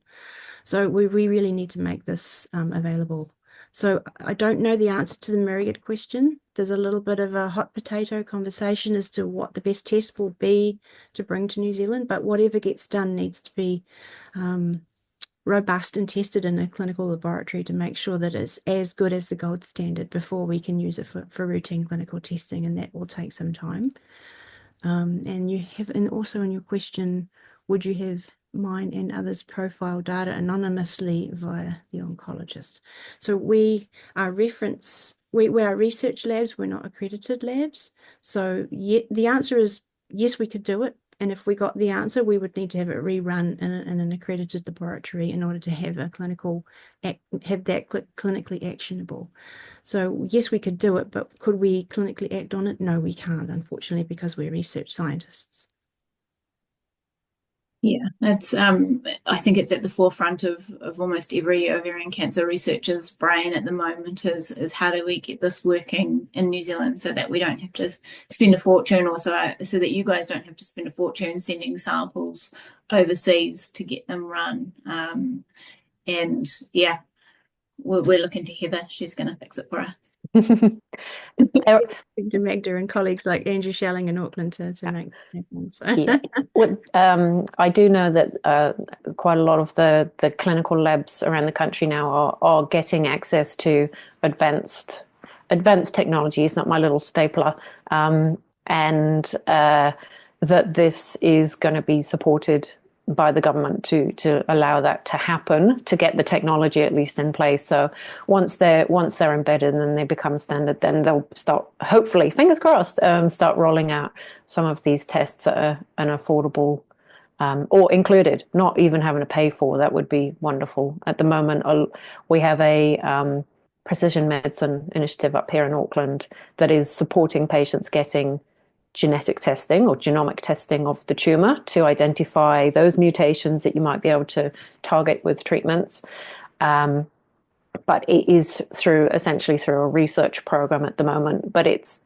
So we really need to make this available. So I don't know the answer to the Myriad question. There's a little bit of a hot potato conversation as to what the best test will be to bring to New Zealand, but whatever gets done needs to be robust and tested in a clinical laboratory to make sure that it's as good as the gold standard before we can use it for routine clinical testing, and that will take some time. And also in your question, would you have mine and others' profile data anonymously via the oncologist? So we are research labs, we're not accredited labs. So the answer is yes, we could do it. And if we got the answer, we would need to have it rerun in an accredited laboratory in order to have that clinically actionable. So yes, we could do it, but could we clinically act on it? No, we can't, unfortunately, because we're research scientists. Yeah, it's I think it's at the forefront of almost every ovarian cancer researcher's brain at the moment is how do we get this working in New Zealand so that we don't have to spend a fortune, also so that you guys don't have to spend a fortune sending samples overseas to get them run. And yeah, we're looking to Heather. She's going to fix it for us. To Magda and colleagues like Andrew Shelling in Auckland to make this happen. So. Yeah. I do know that quite a lot of the clinical labs around the country now are getting access to advanced technologies, not my little stapler, and that this is going to be supported by the government to allow that to happen, to get the technology at least in place. So once they're embedded and then they become standard, then they'll start, hopefully, fingers crossed, start rolling out some of these tests at an affordable, or included, not even having to pay for. That would be wonderful. At the moment, we have a precision medicine initiative up here in Auckland that is supporting patients getting genetic testing or genomic testing of the tumor to identify those mutations that you might be able to target with treatments. but it is essentially through a research program at the moment. But it's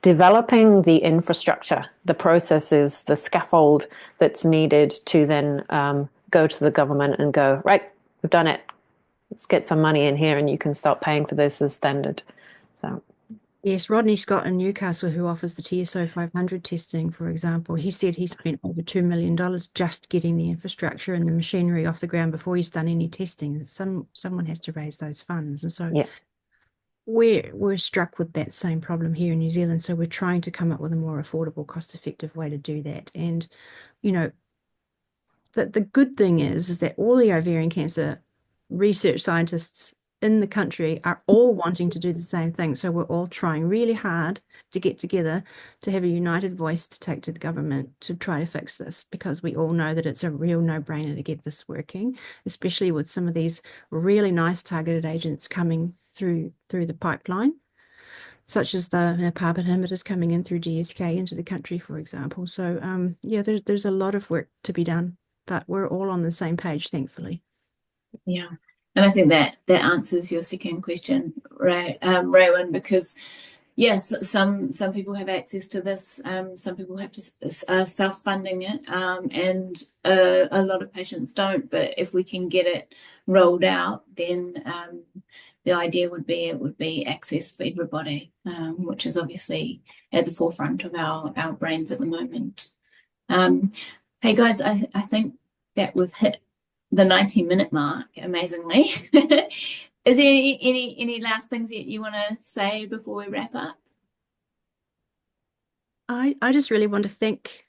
developing the infrastructure, the processes, the scaffold that's needed to then go to the government and go, right, we've done it. Let's get some money in here and you can start paying for this as standard. So Yes, Rodney Scott in Newcastle, who offers the TSO 500 testing, for example, he said he spent over $2 million just getting the infrastructure and the machinery off the ground before he's done any testing. And someone has to raise those funds. And so yeah, we're struck with that same problem here in New Zealand. So we're trying to come up with a more affordable, cost-effective way to do that. And, you know, the good thing is that all the ovarian cancer research scientists in the country are all wanting to do the same thing. So we're all trying really hard to get together to have a united voice to take to the government to try to fix this, because we all know that it's a real no-brainer to get this working, especially with some of these really nice targeted agents coming through the pipeline, such as the PARP inhibitors coming in through GSK into the country, for example. So yeah, there's a lot of work to be done, but we're all on the same page, thankfully. Yeah. And I think that answers your second question, Raywin, because yes, some people have access to this. Some people have to self-funding it, and a lot of patients don't. But if we can get it rolled out, then the idea would be it would be access for everybody, which is obviously at the forefront of our brains at the moment. Hey guys, I think that we've hit the 90-minute mark, amazingly. Is there any last things that you want to say before we wrap up? I just really want to thank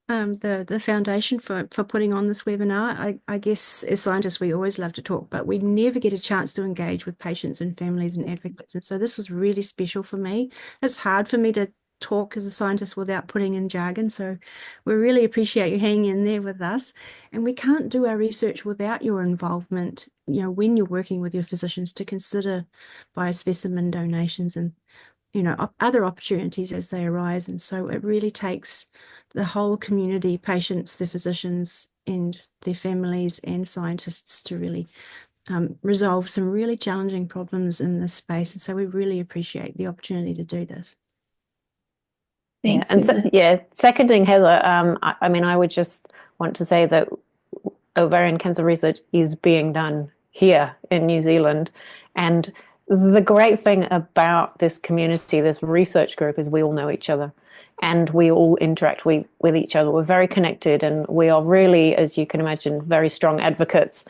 the foundation for putting on this webinar. I guess as scientists we always love to talk, but we never get a chance to engage with patients and families and advocates. And so this was really special for me. It's hard for me to talk as a scientist without putting in jargon. So we really appreciate you hanging in there with us. And we can't do our research without your involvement, you know, when you're working with your physicians to consider biospecimen donations and, you know, other opportunities as they arise. And so it really takes the whole community, patients, the physicians and their families and scientists to really resolve some really challenging problems in this space. And so we really appreciate the opportunity to do this. Thanks, yeah, and Heather. yeah, seconding Heather, I mean, I would just want to say that ovarian cancer research is being done here in New Zealand. And the great thing about this community, this research group, is we all know each other and we all interact with each other. We're very connected and we are really, as you can imagine, very strong advocates.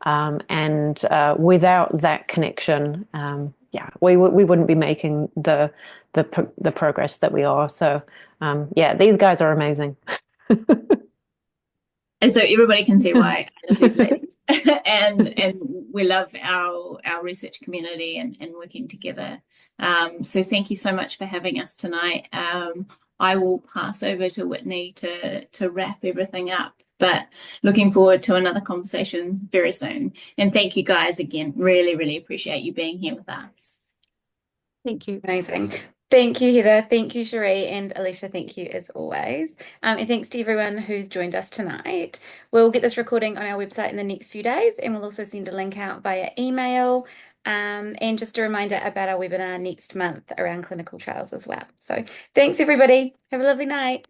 And without that connection, yeah, we wouldn't be making the progress that we are. So yeah, these guys are amazing. And so everybody can see why I love these ladies. and we love our research community and working together. So thank you so much for having us tonight. I will pass over to Whitney to wrap everything up, but looking forward to another conversation very soon. And thank you guys again. Really, really appreciate you being here with us. Thank you. Amazing. Thank you, Heather. Thank you, Cherie, and Alicia. Thank you as always. And thanks to everyone who's joined us tonight. We'll get this recording on our website in the next few days, and we'll also send a link out via email. And just a reminder about our webinar next month around clinical trials as well. So thanks, everybody. Have a lovely night.